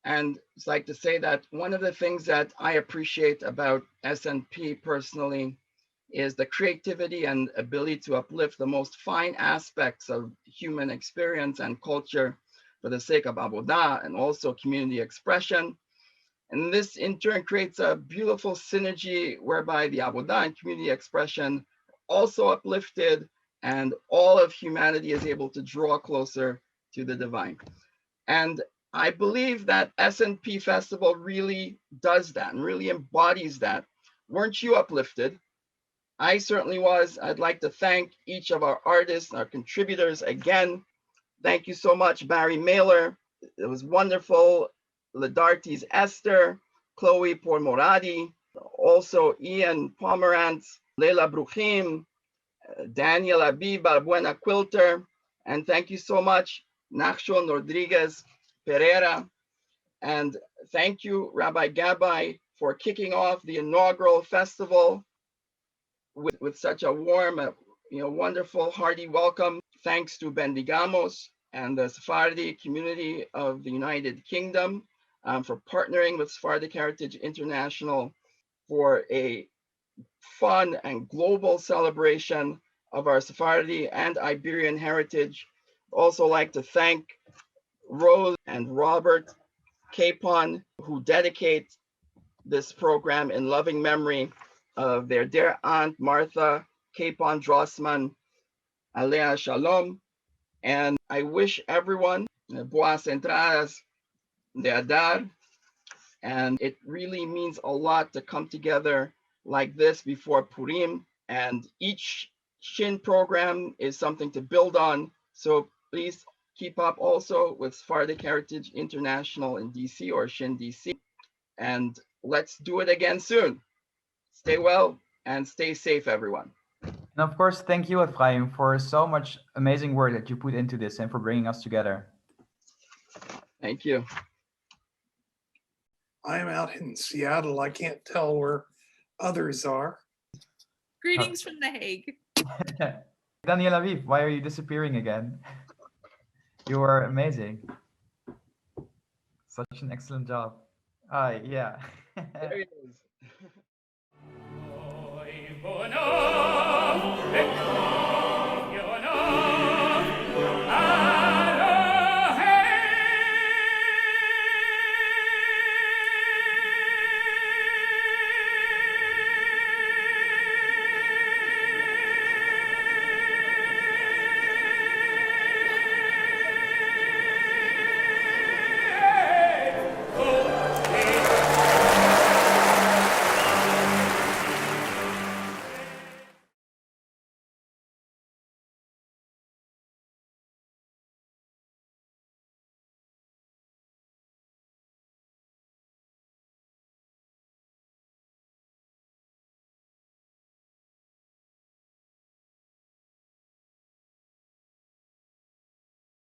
And it's like to say that one of the things that I appreciate about S&P personally is the creativity and ability to uplift the most fine aspects of human experience and culture for the sake of avodah and also community expression. And this in turn creates a beautiful synergy whereby the avodah and community expression also uplifted, and all of humanity is able to draw closer to the divine. And I believe that S&P Festival really does that and really embodies that. Weren't you uplifted? I certainly was. I'd like to thank each of our artists, our contributors again. Thank you so much, Barry Mehler. It was wonderful. Lidarti's Esther, Chloe Pourmorady, also Ian Pomerantz, Leila Bruchim, Daniel Aviv Balbuena Quilter, and thank you so much, Nachshon Rodriguez Pereira. And thank you, Rabbi Gabbai, for kicking off the inaugural festival with such a warm, wonderful, hearty welcome. Thanks to Bendigamos and the Sephardi community of the United Kingdom for partnering with Sephardic Heritage International for a fun and global celebration of our Sephardi and Iberian heritage. Also like to thank Rose and Robert Capon, who dedicate this program in loving memory of their dear aunt Martha Capon Drossman, Alea Shalom. And I wish everyone boas entradas de Adar. And it really means a lot to come together like this before Purim. And each SHIN program is something to build on. So please keep up also with Sephardic Heritage International in DC or SHIN-DC. And let's do it again soon. Stay well and stay safe, everyone. And of course, thank you, Afraim, for so much amazing work that you put into this and for bringing us together. Thank you. I'm out in Seattle. I can't tell where others are. Greetings from The Hague. Daniel Aviv, why are you disappearing again? You are amazing. Such an excellent job. Yeah. There he is.